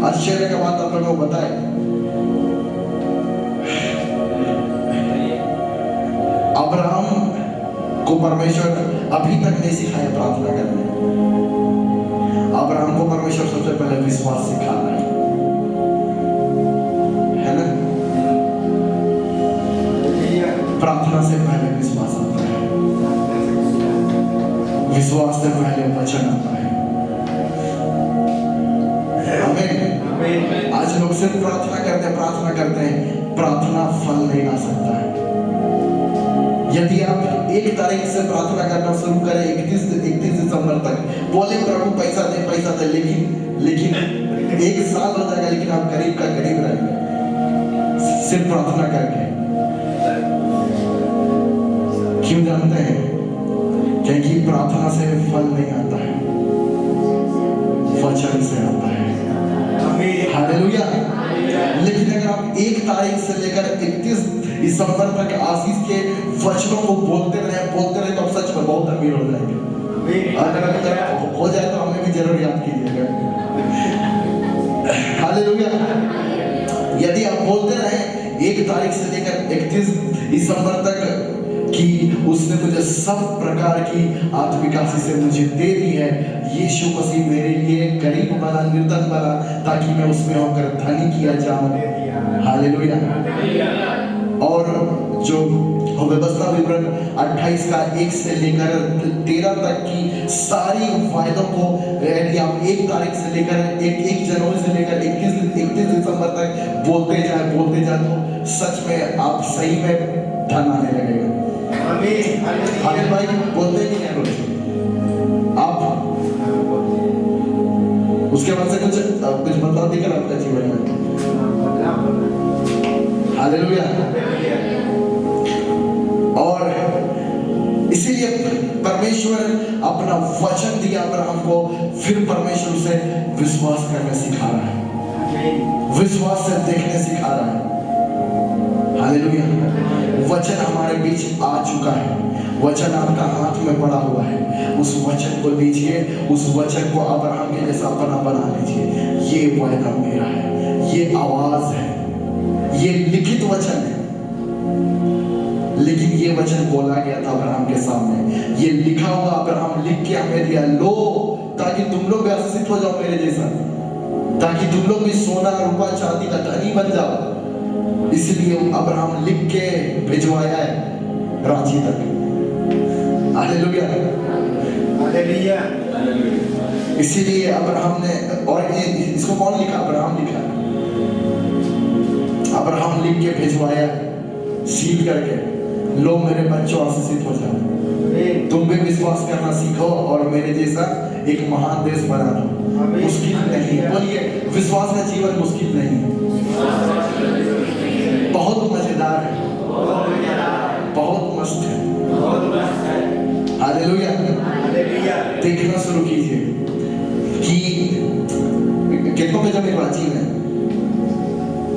आश्चर्य का बात आप लोगों को बताए, अब्राहम को परमेश्वर अभी तक नहीं सिखाया प्रार्थना करने। अब्राहम को परमेश्वर सबसे पहले विश्वास सिखा रहा है ना? प्रार्थना से पहले विश्वास आता है, विश्वास से पहले वचन आता है। आमीन। आज लोग सिर्फ प्रार्थना करते हैं, प्रार्थना फल नहीं ला सकता है। यदि आप 1 तारीख से प्रार्थना करना शुरू करें 31 दिसंबर तक, बोले प्रभु पैसा दे, लेकिन 1 साल हो जाएगा, लेकिन आप करीब का करीब रहेंगे सिर्फ प्रार्थना करके। क्यों जानते हैं? क्योंकि प्रार्थना से फल नहीं आता है, वचन से आता है। हालेलुया। लेकिन अगर आप 1 तारीख से लेकर 31 दिसंबर तक आशीष के वचनों को बोलते रहे तो सच में बहुत अमीर हो जाएंगे। अगर हो जाए तो हमें भी जरूर याद कीजिएगा। हालेलुया। यदि आप बोलते रहे 1 तारीख से लेकर 31 दिसंबर तक कि उसने मुझे सब प्रकार की आत्मिक आशीषें मुझे दे दी है, यीशु मसीह मेरे लिए गरीब बना, निर्धन बना, ताकि मैं उसमें होकर धनी किया जाऊं। हालेलुया। और जो व्यवस्था विवरण 28 का 1 से लेकर 13 तक की सारी वायदों को यदि आप 1 तारीख से लेकर 1 जनवरी से लेकर 31 दिसंबर तक बोलते जाए तो सच में आप सही में धन आने लगेगा। आमीन भाई, बोलते ही नहीं रोज आप। उसके बाद से कुछ बदलाव दिखेगा आपका जीवन में। हालेलुया। और इसीलिए परमेश्वर अपना वचन दिया अब्राहम को, फिर परमेश्वर से विश्वास करने सिखा रहा है, विश्वास से देखने सिखा रहा है। हालेलुया। वचन हमारे बीच आ चुका है, वचन आपका हाथ में पड़ा हुआ है। उस वचन को लीजिए, उस वचन को अब्राहम के जैसा अपना बना लीजिए। ये वायदा मेरा है, ये आवाज है, ये लिखित वचन है, लेकिन ये वचन बोला गया था अब्राहम के सामने। ये लिखा हुआ अब्राहम लिख के हमें दिया, लो ताकि तुम लोग भी आशीषित हो जाओ मेरे जैसा, ताकि तुम लोग भी सोना रूपा चांदी का धनी बन जाओ। इसलिए अब्राहम लिख के भिजवाया है रांची तक। Hallelujah, hallelujah. इसीलिए अब्राहम ने, और इसको कौन लिखा? अब्राहम लिखा। अब्राहम लिख के भिजवाया सील करके, लो मेरे बच्चों आशीषित हो जाओ, तुम भी विश्वास करना सीखो और मेरे जैसा एक महान देश बना लो। मुश्किल नहीं है, बोलिए विश्वास का जीवन मुश्किल नहीं है, बहुत मजेदार है, बहुत मस्त है। हालेलुया। देखना शुरू कीजिए कि कितनों में जमीन रांची में,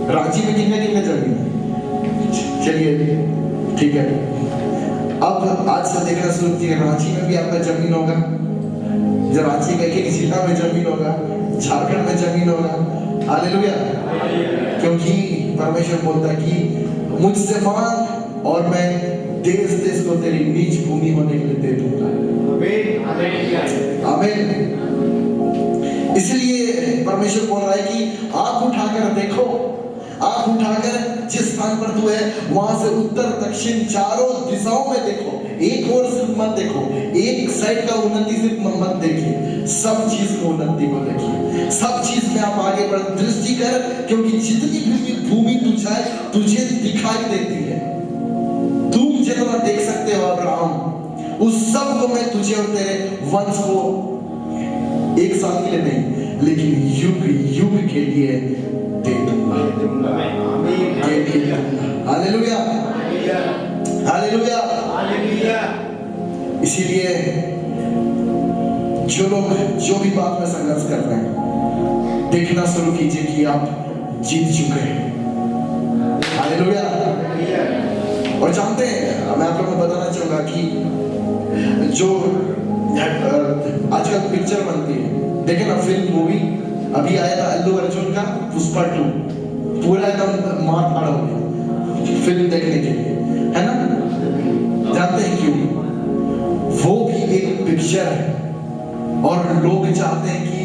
रांची में कितने जमीन है? चलिए ठीक है, अब आज से देखना शुरू कीजिए, रांची में भी आपका जमीन होगा, रांची का एक जिला में जमीन होगा, झारखंड में जमीन होगा। हालेलुया। क्योंकि परमेश्वर बोलता है कि मुझसे मांग और मैं देश देश को तेरी नीच भूमि होने के लिए दे दूंगा। आमीन। इसलिए परमेश्वर बोल रहा है कि आंख उठाकर देखो, आंख उठाकर जिस स्थान पर तू है वहां से उत्तर दक्षिण चारों दिशाओं में देखो, एक ओर सिर्फ मत देखो, एक साइड का उन्नति सिर्फ मत देखिए, सब चीज को उन्नति को देखिए, सब चीज में आप आगे बढ़ दृष्टि कर, क्योंकि जितनी भी भूमि तुझे दिखाई देती है, तुम जितना देख सकते हो अब्राहम, उस सब को मैं तुझे और तेरे वंश को एक साल के लिए नहीं लेकिन युग युग के लिए दे दूंगा। Hallelujah, hallelujah, hallelujah. इसीलिए जो लोग जो भी बात में संघर्ष कर रहे हैं, देखना शुरू कीजिए कि आप जीत चुके हैं। हालेलुया। और जानते हैं, मैं आप लोगों को बताना चाहूंगा कि जो आजकल पिक्चर बनती है, देखे ना फिल्म मूवी, अभी आया था अल्लू अर्जुन का पुष्पा 2, पूरा एकदम मार फाड़ हो गया फिल्म देखने के लिए, है ना? जानते हैं क्यों? वो भी एक पिक्चर है और लोग चाहते हैं कि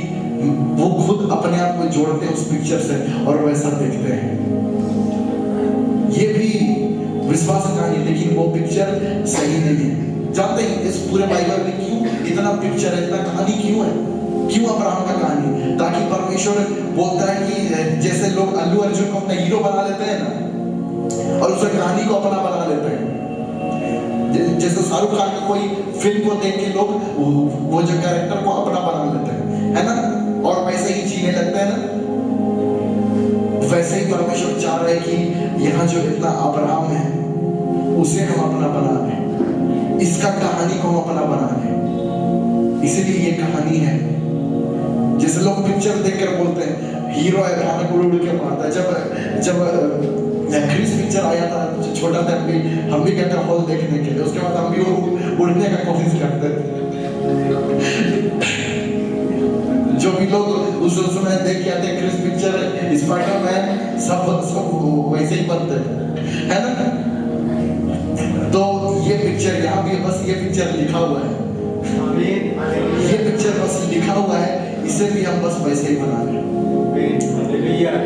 वो खुद अपने आप को जोड़ते हैं उस पिक्चर से और वैसा देखते हैं। ये भी विश्वास की कहानी, लेकिन वो पिक्चर सही नहीं है। जानते हैं इस पूरे बाइबल में क्यों इतना पिक्चर है, इतना कहानी क्यों है? क्यों अब्राहम का कहानी? ताकि परमेश्वर बोलता है कि जैसे लोग अल्लू अर्जुन को अपना हीरो बना लेते हैं ना, और उसे कहानी को अपना बना लेते हैं, जैसे शाहरुख खान की कोई फिल्म को देख के लोग वो जो कैरेक्टर को अपना बना लेते हैं, है ना, और वैसे ही जीने लगते हैं ना, वैसे ही परमेश्वर चाह रहे हैं कि यहाँ जो इतना अब्राहम है उसे हम अपना बना लें, इसका कहानी को हम अपना बना लें। इसलिए ये कहानी है। जैसे लोग पिक्चर देखकर बोलते हैं हीरो है भानक उड़ उड़ के मारता है। जब क्रिस पिक्चर आया था छोटा था, हम भी कहते हॉल देखने के लिए, उसके बाद हम भी उड़ने का कोशिश करते थे। जो भी लोग उस समय देख के आते क्रिस पिक्चर, स्पाइडरमैन, सब वैसे ही बनते है ना। तो ये पिक्चर यहाँ भी बस ये पिक्चर लिखा हुआ है, ये पिक्चर बस लिखा हुआ है, इसे भी हम बस वैसे ही बना रहे हैं।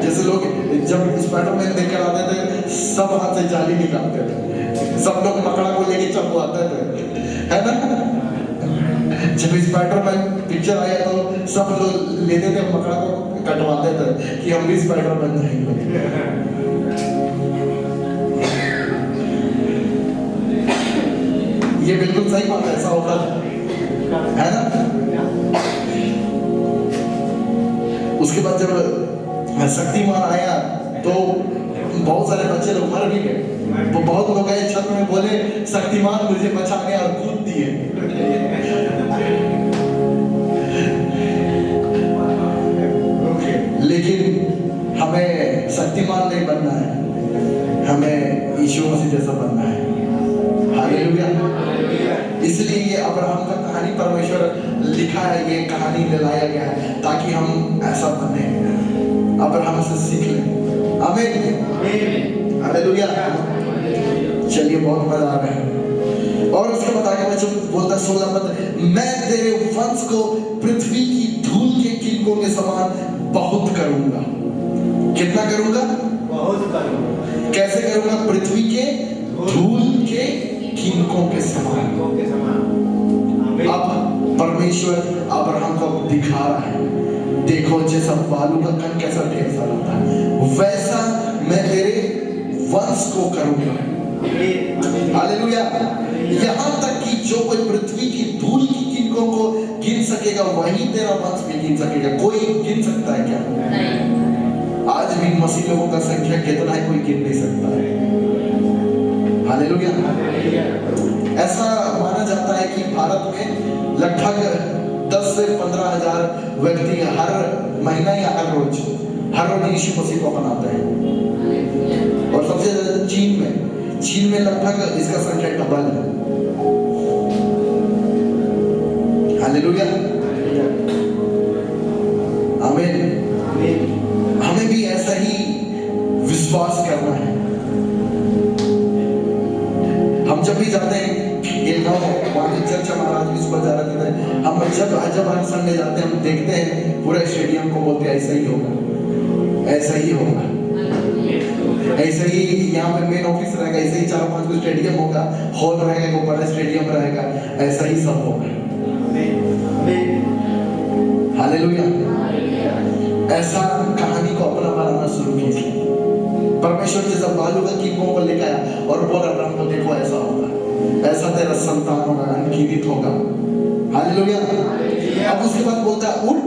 जैसे लोग जब स्पाइडरमैन देखकर आते थे सब हाथ से जाली निकालते थे, सब लोग मकड़ा को लेके चपवाते थे, है ना। जब स्पाइडरमैन पिक्चर आया तो सब लोग लेते थे मकड़ा को कटवाते थे कि हम भी स्पाइडरमैन रहेंगे। ये बिल्कुल सही बात है, ऐसा होता है ना। उसके बाद जब शक्तिमान आया तो बहुत सारे बच्चे लोग मर भी गए, तो बहुत लोग आए छत में बोले शक्तिमान मुझे बचाने, और कूद दिए। लेकिन हमें शक्तिमान नहीं बनना है, हमें कहानी में लाया गया है ताकि हम ऐसा बने, अब्राहम से सीख लें। आमीन, हालेलुया। चलिए, बहुत मजा आ रहा है। और उसके बाद आगे मैं जब बोलता 16 पद, मैं तेरे वंश को पृथ्वी की धूल के किनकों के समान बहुत करूंगा। कितना करूंगा? बहुत करूंगा। कैसे करूंगा? पृथ्वी के धूल के किनकों के समान। अब परमेश्वर अब्राहम को दिखा रहा है, देखो जैसा बालू का कण कैसा ढेर सारा होता है, वैसा मैं तेरे वंश को करूंगा। हालेलुया। यहाँ तक कि जो कोई पृथ्वी की धूल की किनकों को गिन सकेगा वही तेरा वंश भी गिन सकेगा। कोई गिन सकता है क्या? आज भी मसीह लोगों का संख्या कितना है कोई गिन नहीं सकता है। हालेलुया। ऐसा माना जाता है कि भारत में लगभग 10 से 15 हजार व्यक्ति हर महीना या हर रोज यीशु मसीह को अपनाते हैं। और सबसे ज्यादा चीन में लगभग इसका संख्या डबल है। हालेलुया, आमीन। हमें भी ऐसा ही विश्वास करना है। हम जब भी जाते हैं चर्च, हमारा आज भी सुबह जा रहे थे, हम जब हर संडे जाते हैं, हम देखते हैं पूरे स्टेडियम को, बोलते हैं ऐसा ही होगा, ऐसा ही होगा, ऐसे ही यहाँ पे मेन ऑफिस रहेगा, ऐसे ही 4-5 स्टेडियम होगा, हॉल रहेगा, वो बड़ा स्टेडियम रहेगा, ऐसा ही सब होगा। हालेलुया। ऐसा कहानी को अपना बनाना शुरू कीजिए। परमेश्वर जैसा बालू का कीमों को लेकर आया और बोला अब्राहम को, देखो ऐसा होगा, ऐसा तेरा संतान होगा, अनगिनत होगा। हालेलुया। अब उसके बाद बोलता है, उठ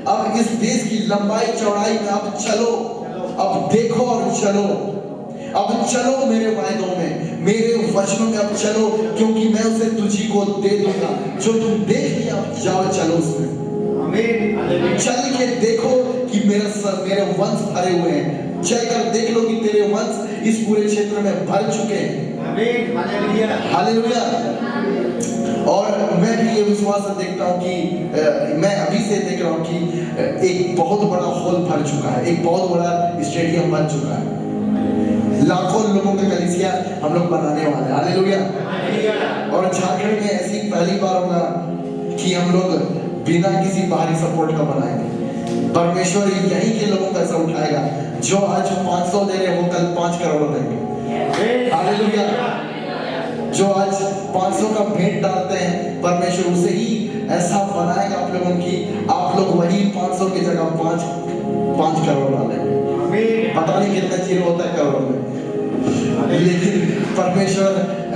अब इस देश की लंबाई चौड़ाई में अब चलो, अब देखो और चलो, अब चलो मेरे वायदों में, मेरे वचनों में अब चलो, क्योंकि मैं उसे तुझी को दे दूंगा। जो तुम देख लिया, अब जाओ चलो उसमें। चल के देखो कि मेरे वंश भरे हुए हैं। चलकर देख लो कि तेरे वंश इस पूरे क्षेत्र में भर चुके हैं। हालेलुया। और मैं भी ये विश्वास से देखता हूँ कि मैं अभी से देख रहा हूँ कि एक बहुत बड़ा हॉल भर चुका है, एक बहुत बड़ा स्टेडियम बन चुका है। लाखों लोगों का कलीसिया हम लोग बनाने वाले हैं। हालेलुया। और झारखंड में ऐसी पहली बार होगा कि हम लोग बिना किसी बाहरी सपोर्ट का बनाएंगे। परमेश्वर यहीं के लोगों को ऐसा उठाएगा, जो आज 500 दे रहे वो कल 5 करोड़ देंगे। हालेलुया। जो आज 500 का भेंट डालते हैं, परमेश्वर उसे ही ऐसा बनाएगा आप लोगों की, आप लोग वही 500 की जगह 5 करोड़ डालेंगे। पता नहीं कितना चीज होता है करोड़ में, लेकिन परमेश्वर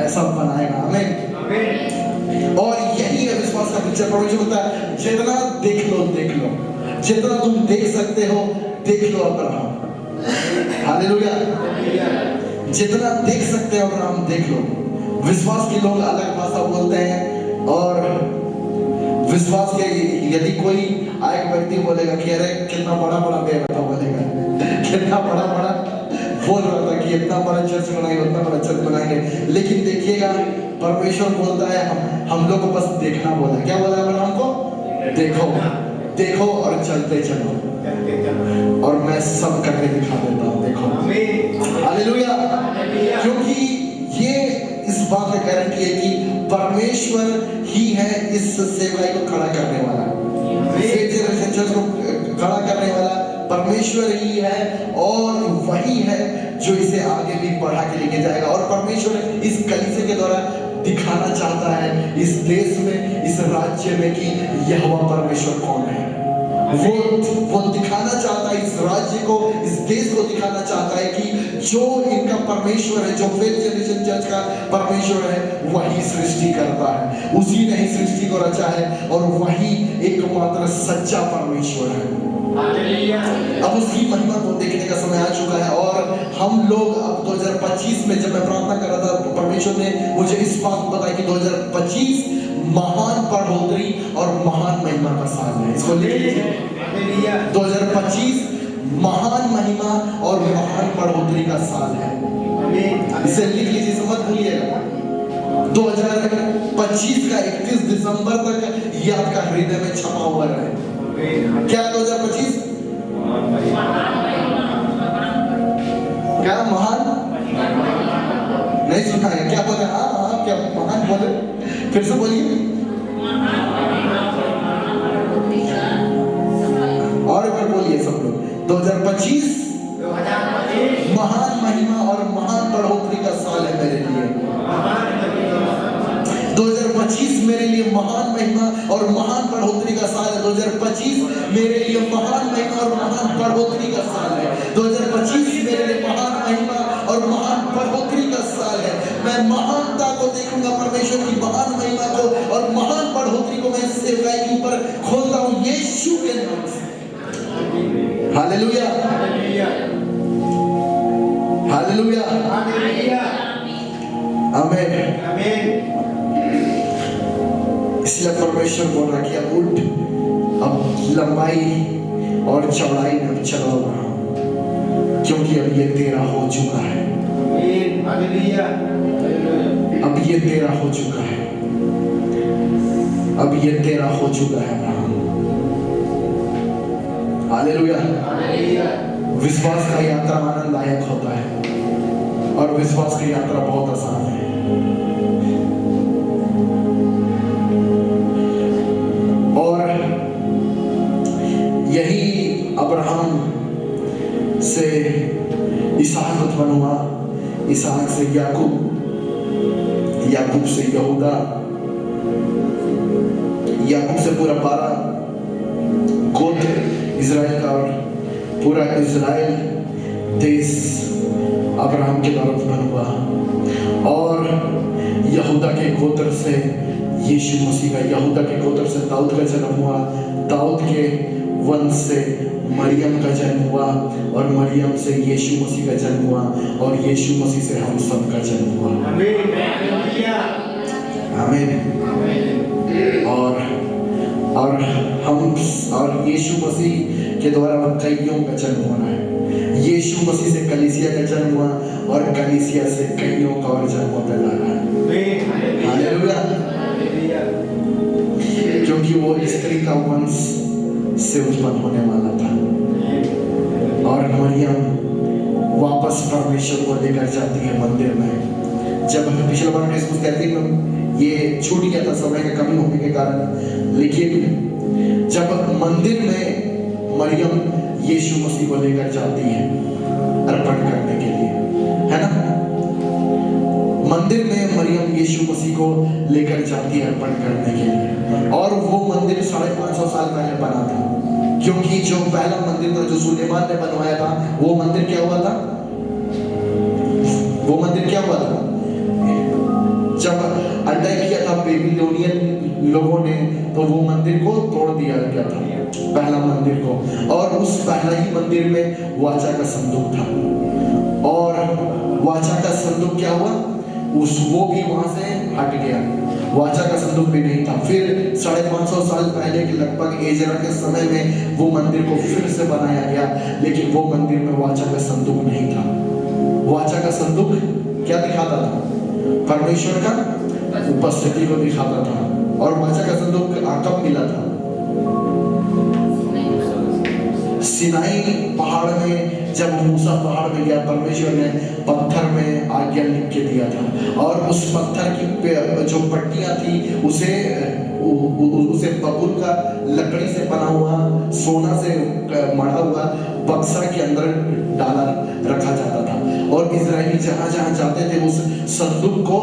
ऐसा बनाएगा। आमीन। और यही है विश्वास का पिक्चर। परमेश्वर बोलता है, जितना देख लो, जितना तुम देख सकते हो देख लो अब्राहम। हालेलुया। जितना देख सकते हो अब्राहम देख लो। विश्वास के लोग अलग भाषा बोलते हैं, और विश्वास के यदि कोई आए व्यक्ति बोलेगा कि अरे कितना बड़ा बेटा बोलेगा, कितना बड़ा बोल रहा था कि इतना बड़ा चर्च बनाएंगे, उतना बड़ा चर्च बनाएंगे। लेकिन देखिएगा, परमेश्वर बोलता है हम लोग को बस देखना बोला। क्या बोला अब्राहम को? देखो और चलते चलो, और मैं सब करके दिखा देता हूँ। देखो। हालेलुया। क्योंकि ये इस बात का गारंटी है कि परमेश्वर ही है इस सेवकाई को खड़ा करने वाला, चर्च को खड़ा करने वाला परमेश्वर ही है, और वही है जो इसे आगे भी बढ़ा के लेके जाएगा। और परमेश्वर इस कलीसिया के द्वारा दिखाना चाहता है इस देश में, इस राज्य में कि यहोवा परमेश्वर कौन है। वो दिखाना चाहता है इस राज्य को, इस देश को दिखाना चाहता है कि जो इनका परमेश्वर है, जो फेथ जनरेशन चर्च का परमेश्वर है, वही सृष्टि करता है, उसी ने ही सृष्टि को रचा है, और वही एकमात्र सच्चा परमेश्वर है। अब उसकी महिमा को देखने का समय आ चुका है। और हम लोग अब 2025 में, जब मैं प्रार्थना कर रहा था, तो परमेश्वर ने मुझे इस बात को बताया कि 2025 महान बढ़ोतरी और महान महिमा का साल है। इसको लिख लीजिए, 2025 महान महिमा और महान बढ़ोतरी का साल है। इसे लिख लीजिए, मत भूलिएगा। 2025 का 31 दिसंबर तक ये आपका हृदय में छपा हुआ रहे। क्या 2025 क्या महान नहीं सुना है? क्या बोले? हाँ क्या महान बोले? फिर से बोलिए और एक बार बोलिए सब लोग। 2025 महान महिमा और महान बढ़ोतरी का साल है मेरे लिए। 2025 मेरे लिए महान महिमा और महान बढ़ोतरी का साल है। 2025 मेरे लिए महान महिमा और महान बढ़ोतरी का साल है। 2025 मेरे लिए महान महिमा और महान बढ़ोतरी का साल है। मैं महानता को देखूंगा, परमेश्वर की महान महिमा को और महान बढ़ोतरी को मैं इस सेवकाई के ऊपर खोलता हूँ यीशु के नाम से। हालेलुया, हालेलुया, आमीन। इसलिए परमेश्वर बोल रहा कि अब उठ, अब लंबाई और चौड़ाई में चल रहा हूं, क्योंकि अब ये तेरा हो चुका है। अब ये तेरा हो चुका है। अब ये तेरा हो चुका है अब्राहम। हालेलुया। विश्वास का यात्रा आनंददायक होता है और विश्वास की यात्रा बहुत आसान है। और यही अब्राहम से इसहाक उत्पन्न हुआ, इसहाक से याकूब, याकूब से यहूदा, याकूब से पूरा 12 गोत्र इजराइल का और पूरा इजराइल देश अब्राहम के द्वारा उत्पन्न हुआ। और यहूदा के गोत्र से यीशु मसीह का, यहूदा के गोत्र से दाऊद का जन्म हुआ, दाऊद के वंश से मरियम का जन्म हुआ और मरियम से यीशु मसीह का जन्म हुआ और यीशु मसीह से हम सब का जन्म हुआ। आमीन। और हम और यीशु मसीह के द्वारा कईयों का जन्म होना है। यीशु मसीह से कलीसिया का जन्म हुआ और कलीसिया से कईयों का और जन्म होता जा रहा है। हालेलुया। क्योंकि वो स्त्री का वंश से उत्पन्न होने वाला था और मरियम वापस परमेश्वर को लेकर जाती है मंदिर में। जब पिछले बार मैं कहती हूँ ये छूट गया था समय की कमी होने के कारण, लेकिन जब मंदिर में मरियम यीशु मसीह को लेकर जाती है अर्पण करने के लिए, है ना? मंदिर में मरियम यीशु मसीह को लेकर जाती है अर्पण करने के लिए। और वो मंदिर 550 साल पहले बना था, क्योंकि जो पहला मंदिर था जो सुलेमान ने बनवाया था, वो मंदिर क्या हुआ था? वो मंदिर क्या हुआ था? जब अटैक किया था बेबीलोनियन लोगों ने, तो वो मंदिर को तोड़ दिया गया था, पहला मंदिर को। और उस पहला ही मंदिर में वाचा का संदूक था और वाचा का संदूक क्या हुआ? वो भी वहां से हट गया, वाचा का संदूक भी नहीं था। फिर 550 साल पहले के लगभग एजरा के समय में वो मंदिर को फिर से बनाया गया, लेकिन वो मंदिर में वाचा का संदूक नहीं था। वाचा का संदूक क्या दिखाता था? परमेश्वर का उपस्थिति को दिखाता था। और वाचा का संदूक कब मिला था? सिनाई पहाड़ में, जब मूसा पहाड़ में गया, परमेश्वर ने पत्थर में आज्ञा लिख के दिया था और उस पत्थर की जो पट्टियां थी उसे बबूल का लकड़ी से बना हुआ, सोना से मढ़ा हुआ बक्सा के अंदर डाला रखा जाता था। और इजरायली जहां जहां जाते थे उस संदूक को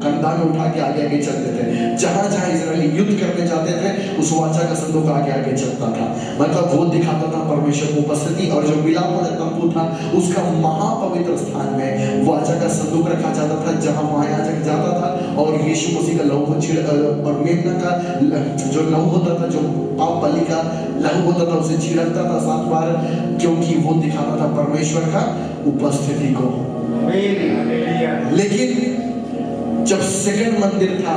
कंधा में उठा के आगे आगे चलते थे। जहां जहां इजरायली युद्ध करने जाते थे उस वाचा का संदूक आगे आगे चलता था। मतलब वो दिखाता था परमेश्वर की उपस्थिति। और जो मिलाप वाला तंबू था उसका महापवित्र स्थान में वाचा का संदूक रखा जाता था, जहां महायाजक जाता था और यीशु मसीह का लहू और मेमना का जो लहू होता था, जो पाप बलि का लहू होता था, उसे छिड़कता था 7 बार, क्योंकि वो दिखाता था परमेश्वर का उपस्थिति को। लेकिन जब सेकंड मंदिर था,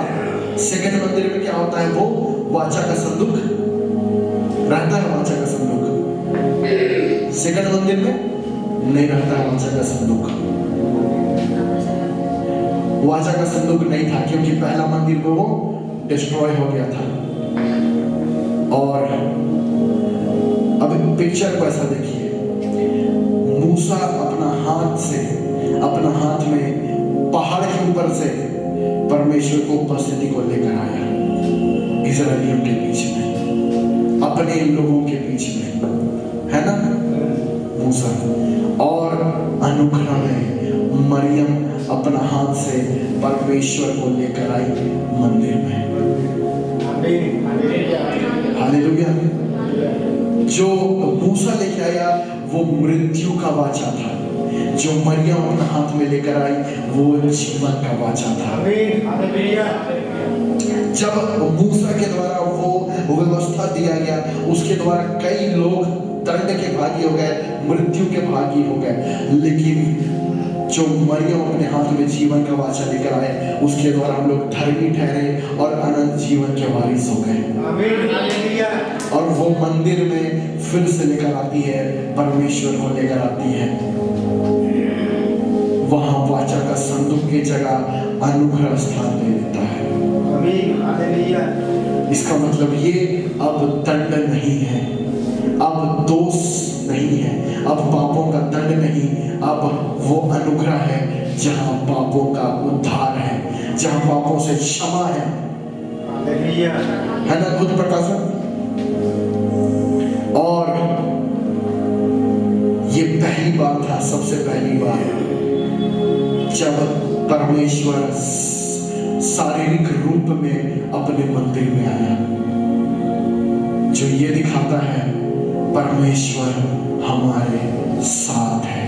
सेकंड मंदिर में क्या होता है? वो वाचा का संदूक रहता है। वाचा का संदूक सेकंड मंदिर में नहीं रहता है। वाचा का संदूक वाचा का संदूक नहीं था, क्योंकि पहला मंदिर को वो डिस्ट्रॉय हो गया था। और अब पिक्चर को ऐसा देखिए, मूसा अपना हाथ में पहाड़ के ऊपर से परमेश्वर को उपस्थिति को लेकर आया, इस्राएलियों के बीच में, अपने लोगों के बीच में, है ना मूसा। और अनुग्रह में मरियम अपना हाथ से परमेश्वर को लेकर आई मंदिर में। हालेलुया। जो मूसा लेके आया वो मृत्यु का वाचा था, जो मरियम अपना हाथ में लेकर आई वो जीवन का वाचा था। जब मूसा के द्वारा वो व्यवस्था दिया गया, उसके द्वारा कई लोग दंड के भागी हो गए, मृत्यु के भागी हो गए, लेकिन जो मरियम अपने हाथ में जीवन का वाचा लेकर आए, उसके द्वारा हम लोग धर्मी ठहरे और अनंत जीवन के वारिस हो गए। और वो मंदिर में फिर से लेकर आती है, परमेश्वर को लेकर आती है, वहां वाचा का संदूक की जगह अनुग्रह स्थान ले लेता है। इसका मतलब ये अब दंड नहीं है, अब दोष नहीं है, अब पापों का दंड नहीं, अब वो अनुग्रह है जहां पापों का उद्धार है, जहां पापों से क्षमा है ना खुद प्रकाशन। और ये पहली बार था, सबसे पहली बार जब परमेश्वर शारीरिक रूप में अपने मंदिर में आया, जो ये दिखाता है परमेश्वर हमारे साथ है।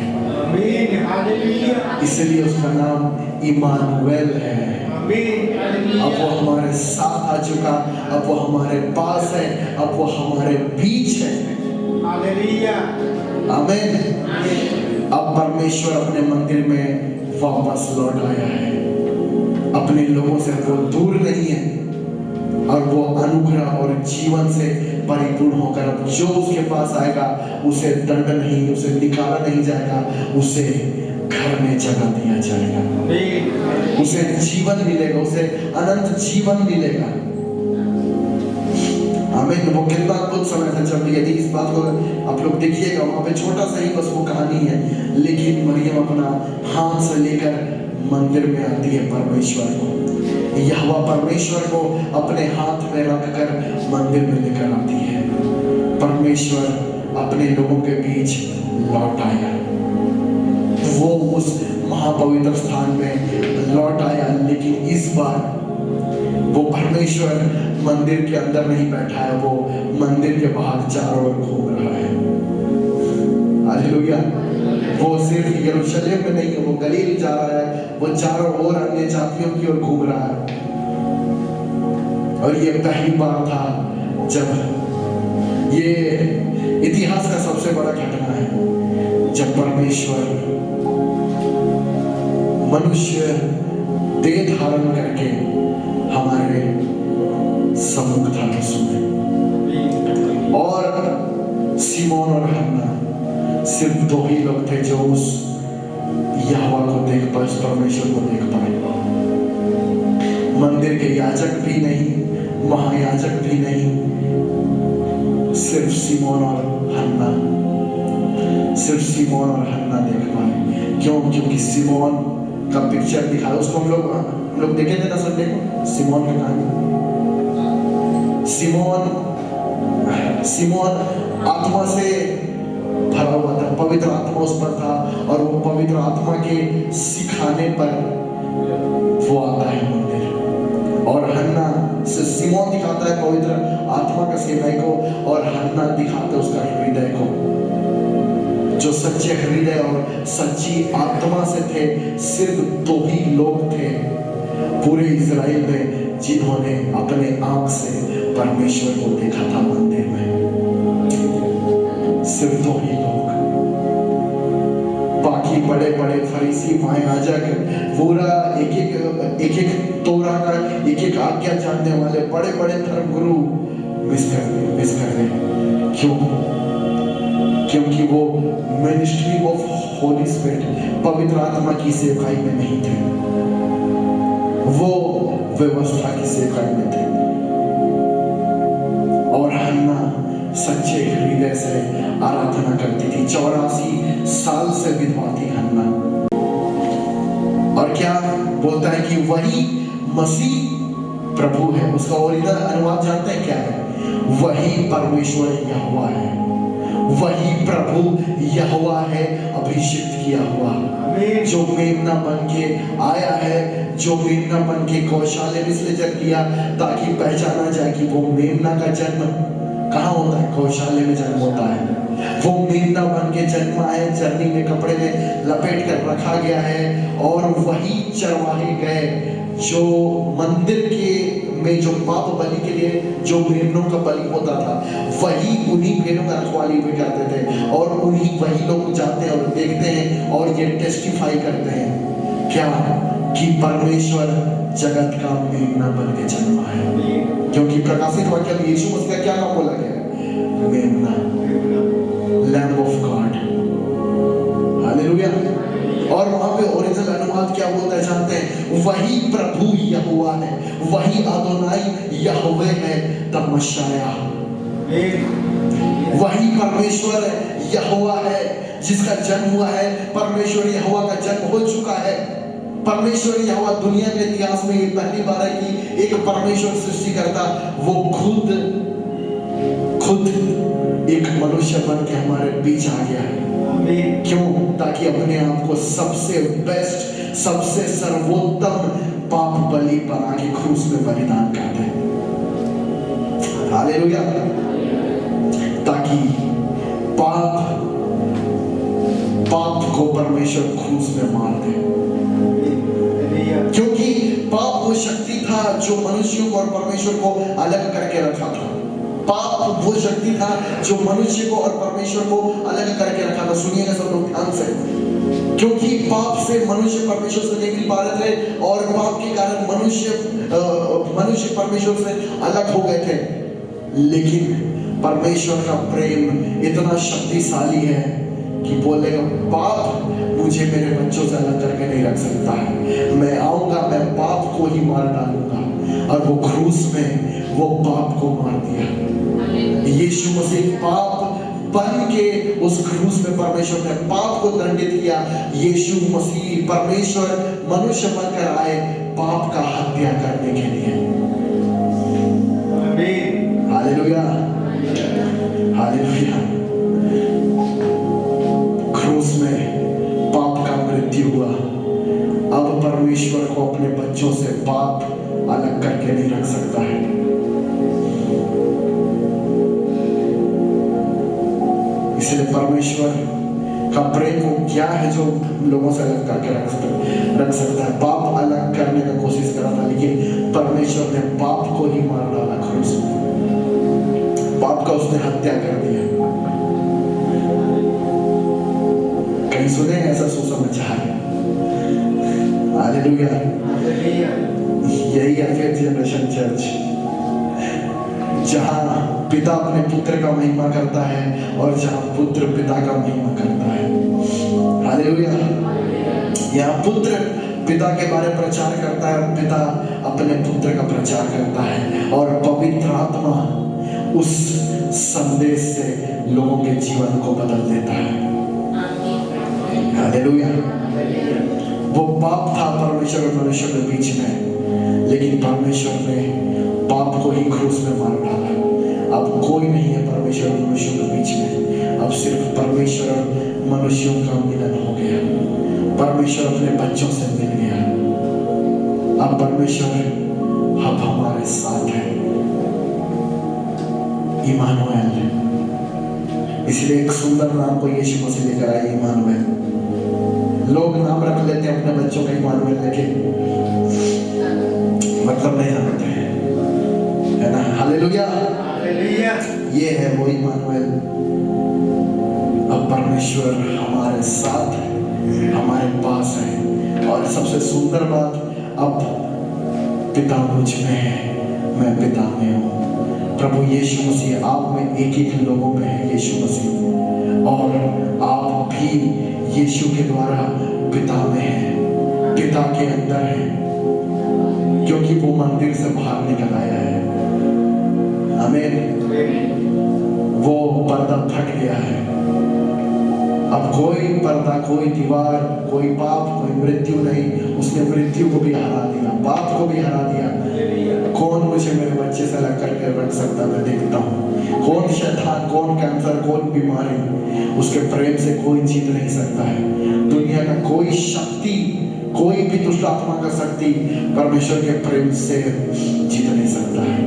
इसलिए उसका नाम इमानुएल है। अब वो हमारे साथ आ चुका, अब वो हमारे पास है, अब वो हमारे बीच है। आमीन। अब परमेश्वर अपने मंदिर में वापस लौट आया है, अपने लोगों से वो दूर नहीं है, और वो अनुग्रह और जीवन से परिपूर्ण होकर अब जो उसके पास आएगा उसे दंड नहीं, उसे निकाला नहीं जाएगा, उसे घर में जगह दिया जाएगा, उसे जीवन मिलेगा, उसे अनंत जीवन मिलेगा। आमीन। वो कितना अद्भुत समय था जब, यदि इस बात को आप लोग देखिएगा, वहां पे छोटा सा ही बस वो कहानी है, लेकिन मरियम अपना हाथ से लेकर मंदिर में आती है परमेश्वर को, यहोवा परमेश्वर को अपने हाथ में रखकर मंदिर में लेकर आती है। परमेश्वर अपने लोगों के बीच लौट आया, वो उस महापवित्र स्थान में लौट आया, लेकिन इस बार वो परमेश्वर मंदिर के अंदर नहीं बैठा है, वो मंदिर के बाहर चारों ओर घूम रहा है। हालेलुया। वो सिर्फ यरूशलेम में नहीं है, वो गलील जा रहा है, वो चारों ओर अन्य जातियों की ओर घूम रहा है। और ये पहली बार था जब, ये इतिहास का सबसे बड़ा घटना है, जब परमेश्वर मनुष्य देह धारण करके हमारे सम्मुख था यीशु में। और सिमोन और हन्ना सिर्फ दो ही लोग थे जो उस यहोवा को देख पाए, उस परमेश्वर को देख पाए। मंदिर के याजक भी नहीं, महायाजक भी नहीं, सिर्फ सिमोन और हन्ना, सिर्फ सिमोन और हन्ना देख पाए। क्यों? क्योंकि सिमोन का पिक्चर दिखाया उसको, हम लोग देखे थे ना संडे को, सिमोन का कहानी। सिमोन आत्मा से भरा हुआ था, पवित्र आत्मा उस पर था, और वो पवित्र आत्मा के सिखाने पर वो आता है मंदिर। और हन्ना से सिमोन दिखाता है पवित्र आत्मा का सेवक को, और हन्ना दिखाता है उसका हृदय को, जो सच्चे हृदय और सच्ची आत्मा से थे। सिर्फ दो ही लोग थे पूरे इजराइल में जिन्होंने अपने आंख से परमेश्वर को देखा था मंदिर में, सिर्फ दो ही लोग। बाकी बड़े बड़े फरीसी, महायाजक, पूरा एक तोरा का एक आज्ञा जानने वाले बड़े बड़े धर्मगुरु मिस कर रहे। क्यों? क्योंकि वो मिनिस्ट्री ऑफ होली स्पिरिट, पवित्र आत्मा की सेवकाई में नहीं थे। वो व्यवस्था की सेवक में थे और हन्ना सच्चे हृदय से आराधना करती थी। 84 साल से विधवा थी हन्ना। और क्या बोलता है कि वही मसीह प्रभु है। उसका ओरिजिनल अनुवाद जानते हैं क्या है? वही परमेश्वर यहोवा है, वही प्रभु यहोवा है, अभिषिक्त किया हुआ, जो मेमना बन के आया है, जो मेमना बन के गौशाले में इसलिए जन्म लिया ताकि पहचाना जाए कि वो मेमना का जन्म कहाँ होता है? गौशाले में जन्म होता है। वो मेमना बन के जन्मा है, चर्नी में कपड़े में लपेट कर रखा गया है। और वही चरवाहे गए जो मंदिर के में जो पाप बलि के लिए जो मेमनों का बलि होता था, वही उन्हीं भेड़ों का रखवाली भी करते थे। और उन्हीं वही लोग जाते हैं और देखते हैं और ये टेस्टिफाई करते हैं क्या कि परमेश्वर जगत का मेमना बन के जन्मा है। क्योंकि प्रकाशित वाक्य में यीशु मसीह का क्या नाम बोला गया है? मेमना, लैम्ब ऑफ गॉड। हालेलुया। और वहां पे ओरिजिनल अनुवाद क्या बोलता है जानते हैं? वही प्रभु यहोवा है, वही अदोनाई यहोवे है, द मशाया। वही परमेश्वर यहोवा है जिसका जन्म हुआ है। परमेश्वर यहोवा का जन्म हो चुका है। परमेश्वर यहोवा दुनिया के इतिहास में ये पहली बार है कि एक परमेश्वर सृष्टि करता, वो खुद एक मनुष्य बन के हमारे बीच आ गया है। क्यों? ताकि अपने आप को सबसे बेस्ट, सबसे सर्वोत्तम पाप बलि बना के क्रूस में बलिदान कर दे। हालेलुया। ताकि पाप को परमेश्वर क्रूस में मार दे। क्योंकि पाप वो शक्ति था जो मनुष्यों को और परमेश्वर को अलग करके रखा था। पाप वो शक्ति था जो मनुष्य को और परमेश्वर को अलग करके रखा था। सुनिएगा सब लोग ध्यान से। क्योंकि पाप से मनुष्य परमेश्वर से नहीं मिल पा रहे थे और पाप के कारण मनुष्य परमेश्वर से अलग हो गए थे। लेकिन परमेश्वर का प्रेम इतना शक्तिशाली है कि बोलेगा पाप मुझे मेरे बच्चों से अलग करके नहीं रख सकता है। मैं आऊंगा, मैं पाप को ही मार डालूंगा। और वो क्रूस में वो पाप को मार दिया। यीशु मसीह पाप बन के उस क्रूस में परमेश्वर ने पाप को दंडित किया। यीशु मसीह परमेश्वर मनुष्य बनकर आए पाप का हत्या करने के लिए। Hallelujah, hallelujah. क्रूस में पाप का मृत्यु हुआ। अब परमेश्वर को अपने बच्चों से पाप अलग करके नहीं रख सकता है। इसलिए परमेश्वर का प्रेम वो क्या है जो लोगों से अलग करके रख सकता है? पाप अलग करने का कोशिश करा था, लेकिन परमेश्वर ने पाप को ही मार डाला क्रूस में। पाप का उसने हत्या कर दिया। कहीं सुने ऐसा सुसमाचार? हालेलुया। यही है फिफ्थ जनरेशन चर्च, जहां पिता अपने पुत्र का महिमा करता है और जहां पुत्र पिता का महिमा करता है। हालेलुया। यहाँ पुत्र पिता के बारे में प्रचार करता है, पिता अपने पुत्र का प्रचार करता है और पवित्र आत्मा उस संदेश से लोगों के जीवन को बदल देता है। हालेलुया। वो पाप था परमेश्वर और मनुष्य के बीच में, लेकिन परमेश्वर ने पाप को ही क्रूस में मार डाला। अब कोई नहीं है परमेश्वर और मनुष्यों के बीच में। अब सिर्फ परमेश्वर और मनुष्यों का मिलन हो गया। परमेश्वर अपने बच्चों से मिल गया। अब परमेश्वर अब हमारे साथ है, इमानुएल। इसलिए एक सुंदर नाम को यीशु मसीह लेकर आए, इमानुएल। लोग नाम रख लेते हैं अपने बच्चों का इमानुएल, लेकिन मतलब नहीं जानते हैं, है ना? हालेलुया। ये है वो इमानुएल। अब परमेश्वर हमारे साथ है, हमारे पास है। और सबसे सुंदर बात, अब पिता मुझ में है, मैं पिता में हूँ। प्रभु यीशु मसीह आप में एक एक लोगों में है यीशु मसीह, और आप भी यीशु के द्वारा पिता में हैं, पिता के अंदर हैं। क्योंकि वो मंदिर से बाहर निकल आया है। आमीन। वो पर्दा फट गया है। अब कोई पर्दा, कोई दीवार, कोई पाप, कोई मृत्यु नहीं। उसने मृत्यु को भी हरा दिया, पाप को भी हरा दिया। कौन मुझे मेरे बच्चे से अलग करके रख सकता, मैं देखता हूँ। कौन शैतान, कौन कैंसर, कौन बीमारी, उसके प्रेम से कोई जीत नहीं सकता है। दुनिया का कोई शक्ति, कोई भी दुष्ट आत्मा का शक्ति परमेश्वर के प्रेम से जीत नहीं सकता है।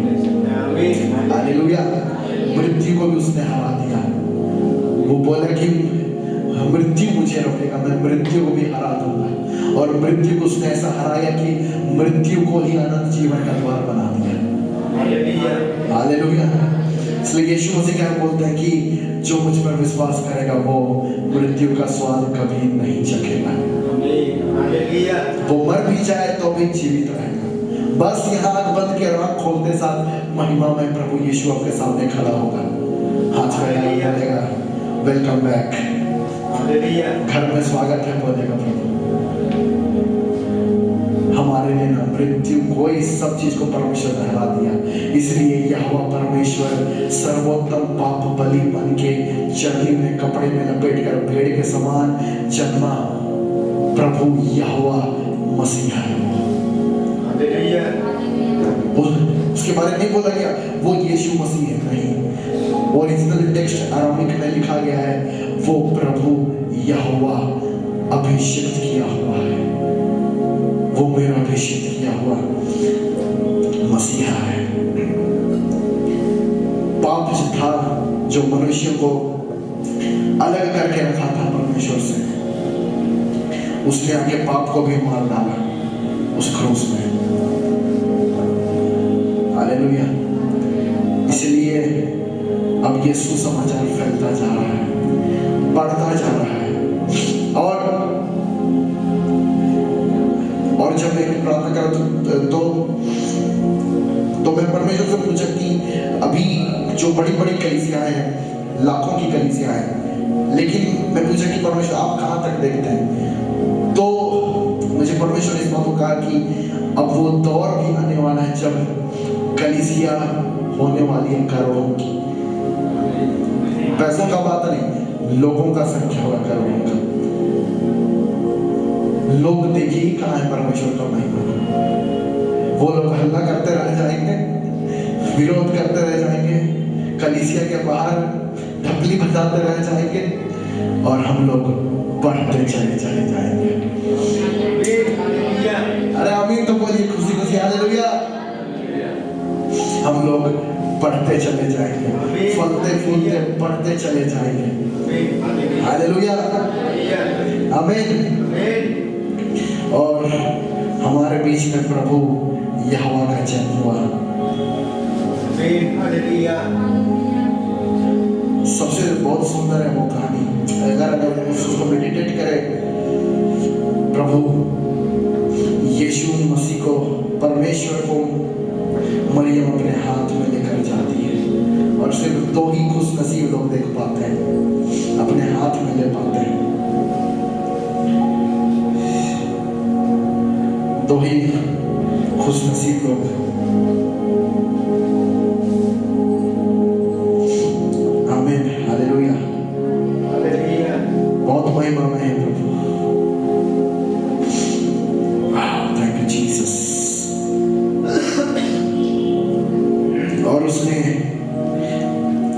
हालेलुया। मृत्यु को भी उसने हरा दिया। वो बोला कि मृत्यु मुझे रोकेगा, मैं मृत्यु को भी हरा दूंगा। और मृत्यु को उसने ऐसा हराया कि मृत्यु को ही अनंत जीवन का द्वार बना दिया। हालेलुया। इसलिए यीशु मसीह क्या बोलते हैं कि जो मुझ पर विश्वास करेगा वो मृत्यु का स्वाद कभी नहीं चखेगा। वो मर भी जाए तो भी जीवित रहेगा। बस यहाँ आंख बंद के आंख खोलते साथ महिमा में प्रभु यीशु आपके सामने खड़ा होगा, हाथ बोलेगा वेलकम बैक, घर में स्वागत है बोलेगा प्रभु। हमारे लिए ना मृत्यु, कोई सब चीज को परमेश्वर ने हरा दिया। इसलिए यहोवा परमेश्वर सर्वोत्तम पाप बलि बन के चर्बी में कपड़े में लपेट कर भेड़ के समान जन्मा प्रभु यहोवा मसीह है। उसके बारे में नहीं बोला गया वो यीशु मसीह है, नहीं। ओरिजिनल टेक्स्ट अरामिक में लिखा गया है वो प्रभु यहोवा अभिषिक्त किया हुआ है, वो मेरा अभिषिक्त किया हुआ मसीहा है। पाप जो था, जो मनुष्य को अलग करके रखा था परमेश्वर से, उसने आके पाप को भी मार डाला उस क्रूस में। हालेलुया। इसलिए अब ये सुसमाचार फैलता जा रहा है, बढ़ता जा रहा है। और जब मैं प्रार्थना करा तो मैं परमेश्वर से पूछा कि अभी जो बड़ी बड़ी कलीसियां हैं, लाखों की कलीसियां हैं, लेकिन मैं पूछा कि परमेश्वर आप कहाँ तक देखते हैं? तो मुझे परमेश्वर ने इस बात को कहा कि अब वो दौर भी आने वाला है जब कलीसिया होने वाली है करोड़ों की। पैसों का बात नहीं, लोगों का संख्या होगा करोड़ों का। लोग देखिए कहाँ है परमेश्वर का महिमा। वो लोग हल्ला करते रह जाएंगे, विरोध करते रह जाएंगे, कलीसिया के बाहर ढपली बजाते रह जाएंगे, और हम लोग बढ़ते चले जाएंगे। अरे आमीन तो बोलिए खुशी खुशी हालेलुया। हम लोग बढ़ते चले जाएंगे, फलते फूलते बढ़ते चले जाएंगे। हालेलुया। आमीन। और हमारे बीच में प्रभु यहोवा का जन्म हुआ। सबसे बहुत सुंदर है वो कहानी। अगर उसको मेडिटेट करें, प्रभु यीशु मसीह को, परमेश्वर को मरियम अपने हाथ में लेकर जाती है, और सिर्फ दो ही खुश नसीब लोग देख पाते हैं, अपने हाथ में ले पाते हैं। दो ही खुश नसीब लोग। आमीन। हालेलुया। बहुत महिमा में है प्रभु। Thank you Jesus. और उसने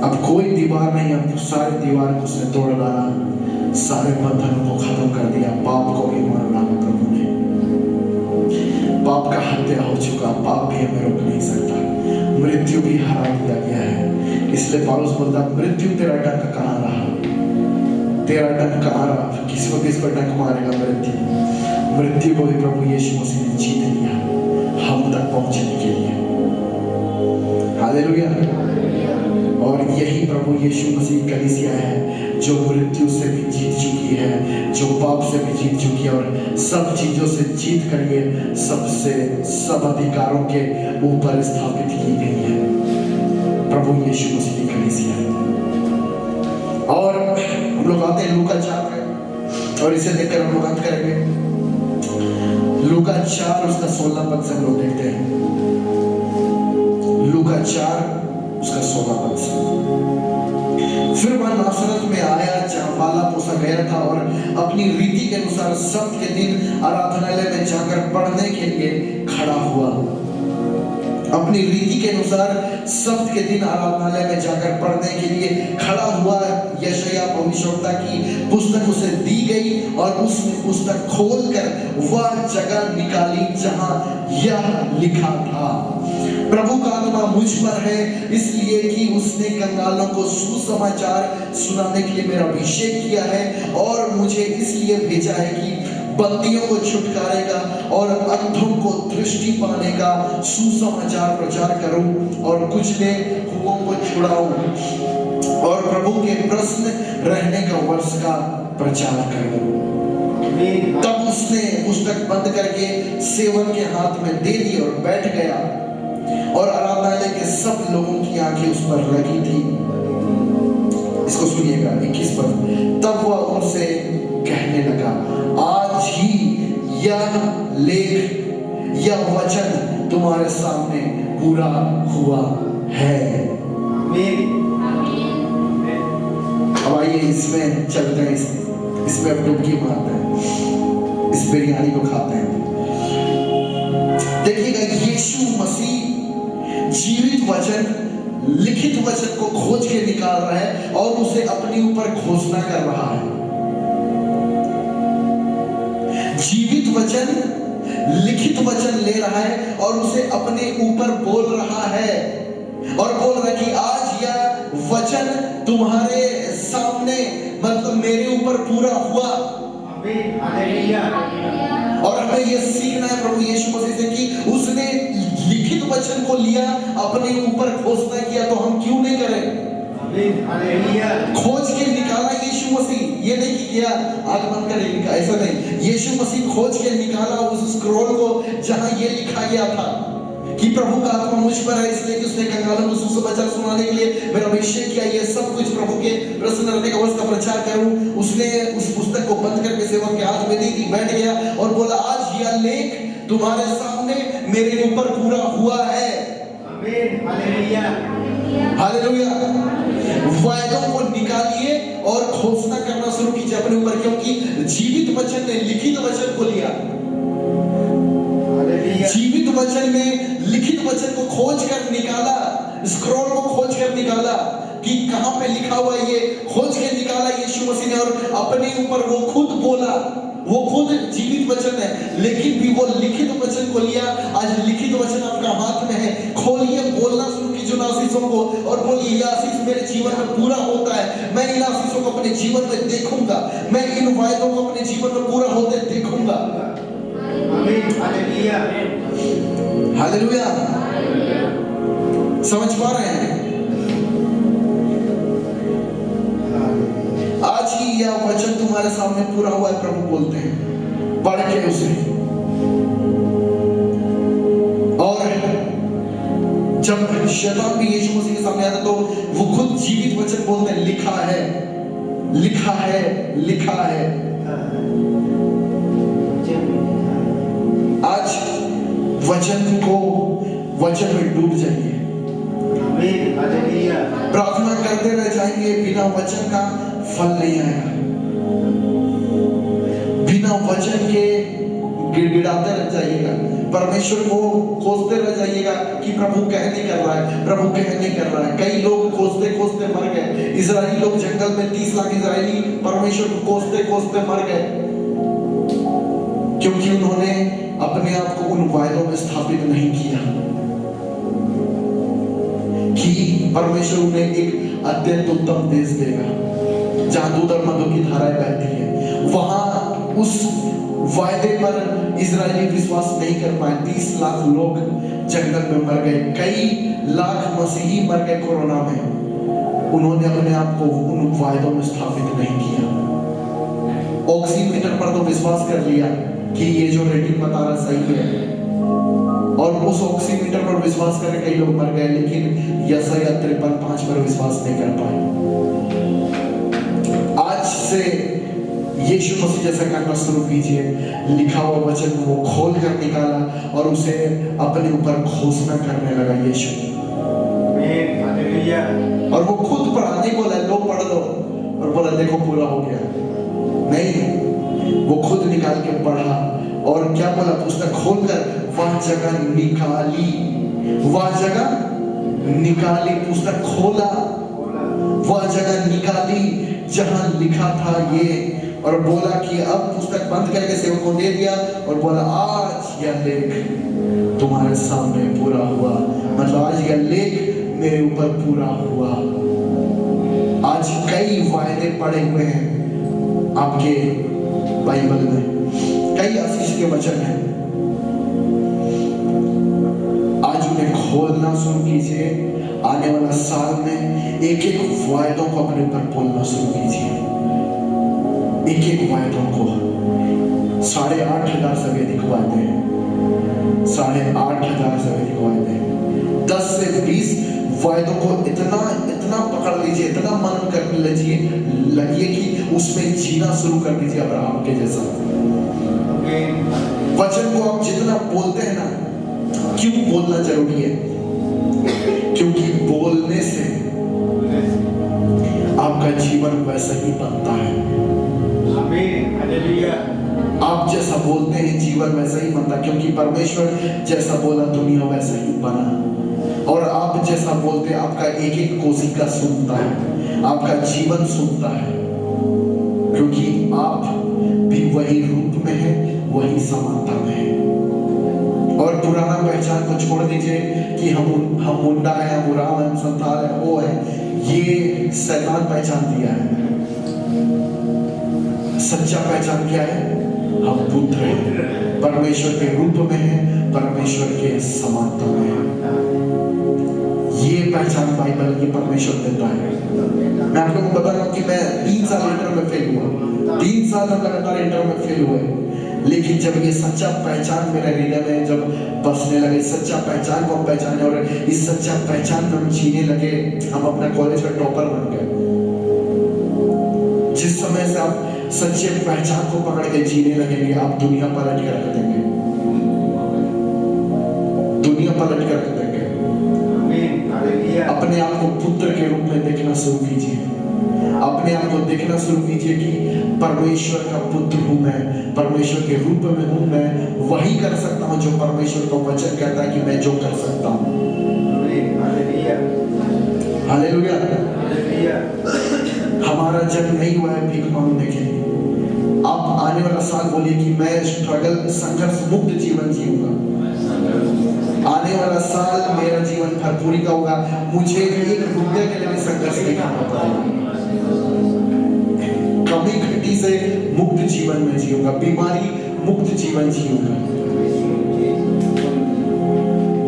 अब कोई दीवार नहीं, अब सारी दीवार को उसने तोड़ डाला, सारे बंधनों को खत्म कर दिया, पाप को भी मार डाला प्रभु ने। पाप का हत्या हो चुका, पाप भी हमें रोक नहीं सकता, मृत्यु भी हरा दिया गया है। इसलिए पौलुस बोलता मृत्यु तेरा डंक कहाँ रहा, तेरा डंक कहाँ रहा? किस पर डंक मारेगा मृत्यु? मृत्यु को भी प्रभु यीशु मसीह ने जीत लिया हम तक पहुंचने के लिए। हालेलुया। और यही प्रभु यीशु मसीह कलीसिया है जो मृत्यु से भी जीत चुकी है, जो पाप से भी जीत चुकी है, और सब चीजों से जीत कर ये सब अधिकारों के ऊपर स्थापित की गई है प्रभु यीशु मसीह की कलीसिया। और हम लोग आते हैं लूका 4 में, और इसे देखकर हम लोग अंत करेंगे। लूका 4 उसका 16 पद से हम लोग देखते हैं। लूका 4 उसका 16 पद से। फिर वह नासरत में आया जहाँ पाला पोसा गया था, और अपनी रीति के अनुसार सब्त के दिन आराधनालय में जाकर पढ़ने के लिए खड़ा हुआ। अपनी रीति के अनुसार सब्त के दिन आराधनालय में जाकर पढ़ने के लिए खड़ा हुआ। यशायाह भविष्यवक्ता की पुस्तक उसे दी गई और उसने पुस्तक खोलकर वह जगह निकाली जहां यह लिखा था, प्रभु का आत्मा मुझ पर है, इसलिए कि उसने कंगालों को सुसमाचार सुनाने के लिए मेरा अभिषेक किया है, और मुझे इसलिए भेजा है कि बंदियों को छुटकारेगा और अंधों को दृष्टि पाने का सुसमाचार प्रचार करूं, और कुचले हुओं को छुड़ाऊं, और प्रभु के प्रसन्न रहने का वर्ष का प्रचार करूं। तब उसने पुस्तक बंद करके सेवक के हाथ में दे दी और बैठ गया, और आराधनालय के सब लोगों की आंखें उस पर लगी थी। इसको सुनिएगा 21 पद। तब वह उनसे कहने लगा, आज ही यह लेख, यह वचन तुम्हारे सामने पूरा हुआ है। अब आइए इसमें चलते हैं, इसमें अब डुबकी मारते हैं, इस बिरयानी को खाते हैं। देखिएगा, यीशु मसीह जीवित वचन, लिखित वचन को खोज के निकाल रहा है और उसे अपने ऊपर घोषणा कर रहा है। जीवित वचन, लिखित वचन ले रहा है और उसे अपने ऊपर बोल रहा है, और बोल रहा है कि आज यह वचन तुम्हारे सामने, मतलब मेरे ऊपर पूरा हुआ। और हमें यह सीखना है प्रभु यीशु मसीह से कि उसने लिखित वचन को लिया, अपने ऊपर घोषणा किया, तो हम क्यों नहीं करें? खोज के निकाला यीशु मसीह, ये नहीं कि किया आग बंद कर लिखा, ऐसा नहीं। यीशु मसीह खोज के निकाला उस स्क्रॉल को जहां ये लिखा गया था कि प्रभु का आत्मा मुझ पर है, इसलिए कि उसने कंगालों को सुसमाचार सुनाने के लिए मेरा अभिषेक किया, ये सब कुछ प्रभु के प्रसन्न रहने का वर्ष का प्रचार करूं। उसने उस पुस्तक को बंद करके सेवक के हाथ में दी थी, बैठ गया और बोला, आज यह लेख तुम्हारे सामने मेरे ऊपर पूरा हुआ है। हालेलुया। वायदों को निकालिए और घोषणा करना शुरू कीजिए अपने ऊपर, क्योंकि जीवित वचन ने लिखित वचन को लिया। जीवित वचन ने लिखित वचन को खोज कर निकाला, स्क्रॉल को खोज कर निकाला कि कहां पे लिखा हुआ है, ये खोज के निकाला यीशु मसीह ने, और अपने ऊपर वो खुद बोला। वो खुद जीवित वचन है, लेकिन भी वो लिखित वचन को लिया। आज लिखित वचन आपका हाथ में है, खोलिए, बोलना शुरू कीजिए उन आशीषों को और बोलिए, ये आशीष मेरे जीवन में पूरा होता है, मैं इन आशीषों को अपने जीवन में देखूंगा, मैं इन वायदों को अपने जीवन में पूरा होते देखूंगा। हालेलुया। समझ पा रहे हैं? आज ही यह वचन तुम्हारे सामने पूरा हुआ है, प्रभु बोलते हैं, पढ़ के उसे। और जब शैतान भी यीशु मसीह के सामने आता तो वो खुद जीवित वचन बोलते हैं, लिखा है, लिखा है, लिखा है। आज वचन में डूब जाइए, प्रार्थना करते रह जाएंगे, बिना वचन का फल नहीं आएगा। बिना वचन के गिड़गिड़ाते रह जाइएगा, परमेश्वर को खोजते रह जाइएगा कि प्रभु कह नहीं कर रहा है, प्रभु कह नहीं कर रहा है। कई लोग खोजते खोजते मर गए। इजरायली लोग जंगल में 30 लाख इजरायली परमेश्वर को खोजते खोजते मर गए, क्योंकि उन्होंने अपने आप को उन वायदों में स्थापित नहीं किया कि परमेश्वर उन्हें एक अत्यंत उत्तम देश देगा जहां दूध और मधु की धाराएं बहती है। वहां उस वायदे पर इजरायली विश्वास नहीं कर पाए। 30 लाख लोग जंगल में मर गए, कई लाख मसीही मर गए कोरोना में। उन्होंने अपने आप को उन वायदों में स्थापित नहीं किया। ऑक्सीमीटर पर तो विश्वास कर लिया कि ये जो रेटिंग बता रहा सही है, और उस ऑक्सीमीटर पर विश्वास करके कई लोग मर गए, लेकिन यशायाह 53:5 पर विश्वास नहीं कर पाए। आज से यीशु मसीह जैसा करना शुरू कीजिए। लिखा हुआ वचन वो खोल कर निकाला और उसे अपने ऊपर घोषणा करने लगा यीशु। आमीन, हालेलुया। और वो खुद पढ़ाने को लो पढ़ लो और बोला देखो पूरा हो गया। नहीं, वो खुद निकाल के पढ़ा और क्या बोला, पुस्तक खोलकर वह जगह निकाली, वह जगह निकाली, पुस्तक खोला, वह जगह निकाली जहां लिखा था ये, और बोला कि अब पुस्तक बंद करके सेवक को दे दिया और बोला आज यह लेख तुम्हारे सामने पूरा हुआ। मतलब आज यह लेख मेरे ऊपर पूरा हुआ। आज कई वायदे पड़े हुए हैं आपके बाइबल में, कई आशीष के वचन हैं। आज उन्हें खोलना शुरू कीजिए। आने वाला साल में एक एक वायदों को अपने ऊपर बोलना शुरू कीजिए, एक एक वायदों को। 8,500 से अधिक वायदे हैं, 8,500 से अधिक वायदे हैं। 10 से 20 वायदों को इतना इतना पकड़ लीजिए, इतना मन कर लीजिए, लगिए कि उसमें जीना शुरू कर दीजिए अब्राहम के जैसा। वचन को आप जितना बोलते हैं ना, क्यों बोलना जरूरी है? क्योंकि बोलने से आपका जीवन वैसा ही बनता है। आमीन, हालेलुया। आप जैसा बोलते हैं जीवन वैसा ही बनता है, क्योंकि परमेश्वर जैसा बोला दुनिया वैसा ही बना। और आप जैसा बोलते हैं आपका एक एक कोशिका सुनता है, आपका जीवन सुनता है, क्योंकि आप भी वही रूप में है, वही समानता में है। और पुराना पहचान को छोड़ दीजिए कि हम मुंडा है, हम उराम है, हम संतान है, वो है, ये शैतान पहचान दिया है। सच्चा पहचान क्या है? हम पुत्र हैं, परमेश्वर के रूप में हैं, परमेश्वर के समानता में हैं। ये पहचान बाइबल की परमेश्वर देता है। मैं आप लोगों को बता रहा हूँ कि मैं 3 साल इंटर में फेल हुआ, 3 साल हम लगातार इंटर में फेल हुए। लेकिन जब ये सच्चा पहचान मेरे हृदय में जब बसने लगे, सच्चा पहचान को हम पहचाने और इस सच्चा पहचान में हम जीने लगे, हम अपना कॉलेज में टॉपर बन गए। जिस समय से आप सच्चे पहचान को पकड़ के जीने लगेंगे, आप दुनिया पलट कर रख देंगे, दुनिया पलट कर रख देंगे। अपने आप को पुत्र के रूप में देखना शुरू कीजिए। अपने आप को देखना शुरू कीजिए कि परमेश्वर का पुत्र हूं मैं, परमेश्वर के रूप में हूं मैं, वही कर सकता हूं जो परमेश्वर का वचन कहता है कि मैं जो कर सकता हूं। हालेलुया। हमारा जन्म नहीं हुआ है भीख मांगने के लिए। आप आने वाला साल बोलिए कि मैं स्ट्रगल, संघर्ष मुक्त जीवन जीऊंगा। आने वाला साल मेरा जीवन भरपूरी का होगा, मुझे 1 रुपये के लिए संघर्ष नहीं करना पड़ेगा। कमी घटी से मुक्त जीवन में जीऊंगा, बीमारी मुक्त जीवन जीऊंगा।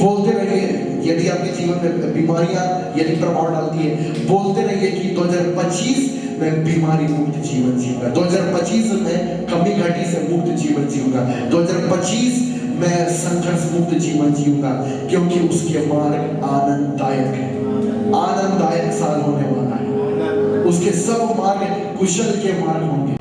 बोलते रहिए, यदि आपके जीवन में बीमारियां यदि प्रभाव डालती है, बोलते रहिए कि 2025 में बीमारी मुक्त जीवन जीऊंगा, 2025 में कमी घटी से मुक्त जीवन जीऊंगा, 2025 मैं संघर्ष मुक्त जीवन जीऊंगा, क्योंकि उसके मार्ग आनंददायक है। आनंददायक साल होने वाला है, उसके सब मार्ग कुशल के मार्ग होंगे।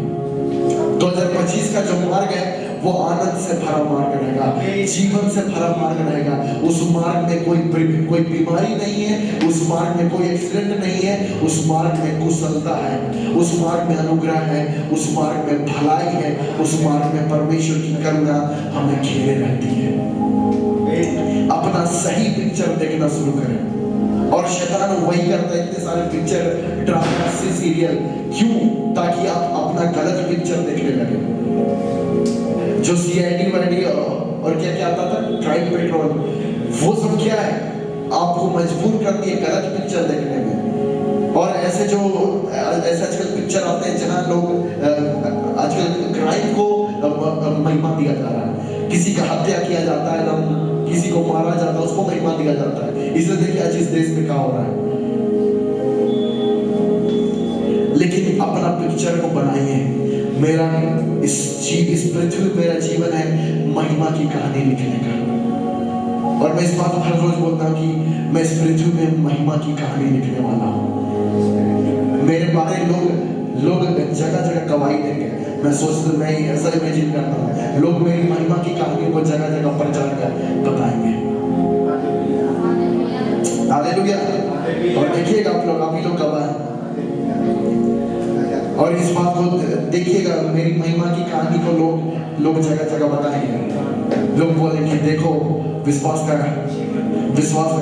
2025 का जो मार्ग है वो आनंद से भरा मार्ग रहेगा, जीवन से भरा मार्ग रहेगा। उस मार्ग में कोई बीमारी नहीं है, उस मार्ग में कोई एक्सीडेंट नहीं है, उस मार्ग में कुशलता है, उस मार्ग में अनुग्रह है, उस मार्ग में भलाई है, उस मार्ग में परमेश्वर की करुणा हमें घेरे रहती है। अपना सही पिक्चर देखना शुरू करें। और शैतान वही करता है, इतने सारे पिक्चर, ड्रामा, सीरियल, क्यों? ताकि आप अपना गलत पिक्चर देखने लगे। जो CID वाइडी और क्या क्या आता था, क्राइम पेट्रोल, वो सब क्या है? आपको मजबूर करती है गलत पिक्चर देखने में। और ऐसे आजकल पिक्चर आते हैं जहां लोग आजकल क्राइम को महिमा दिया जा रहा है, किसी का हत्या किया जाता है, किसी को मारा जाता है, उसको महिमा दिया जाता है। इसलिए देखिए आज इस देश में क्या हो रहा है। लेकिन अपना पिक्चर को बनाइए। मेरा इस पृथ्वी मेरा जीवन है महिमा की कहानी लिखने का। और मैं इस बात को हर रोज बोलता हूँ कि मैं इस पृथ्वी में महिमा की कहानी लिखने वाला हूँ। मेरे बारे लोग लोग जगह जगह गवाही देंगे। मैं ऐसा इमेजिन करता हूँ, लोग मेरी महिमा की कहानी को जगह जगह पर जाकर बताएंगे। हालेलुया। और देखिएगा आप लोग गवाह हैं। और इस बात को देखिएगा, मेरी महिमा की कहानी को लोग जगह जगह बताएंगे। लोग बोलेंगे देखो विश्वास का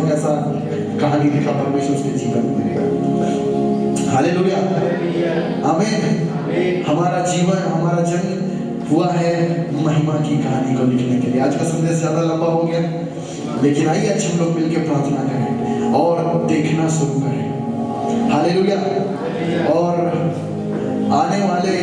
कैसा कहानी लिखा परमेश्वर उसके जीवन में। हालेलुया, आमीन। हमारा जीवन, हमारा जन्म हुआ है महिमा की कहानी को लिखने के लिए। आज का संदेश ज्यादा लंबा हो गया, लेकिन आइए आज हम लोग मिलकर प्रार्थना करें और देखना शुरू करें। हालेलुया। और आने वाले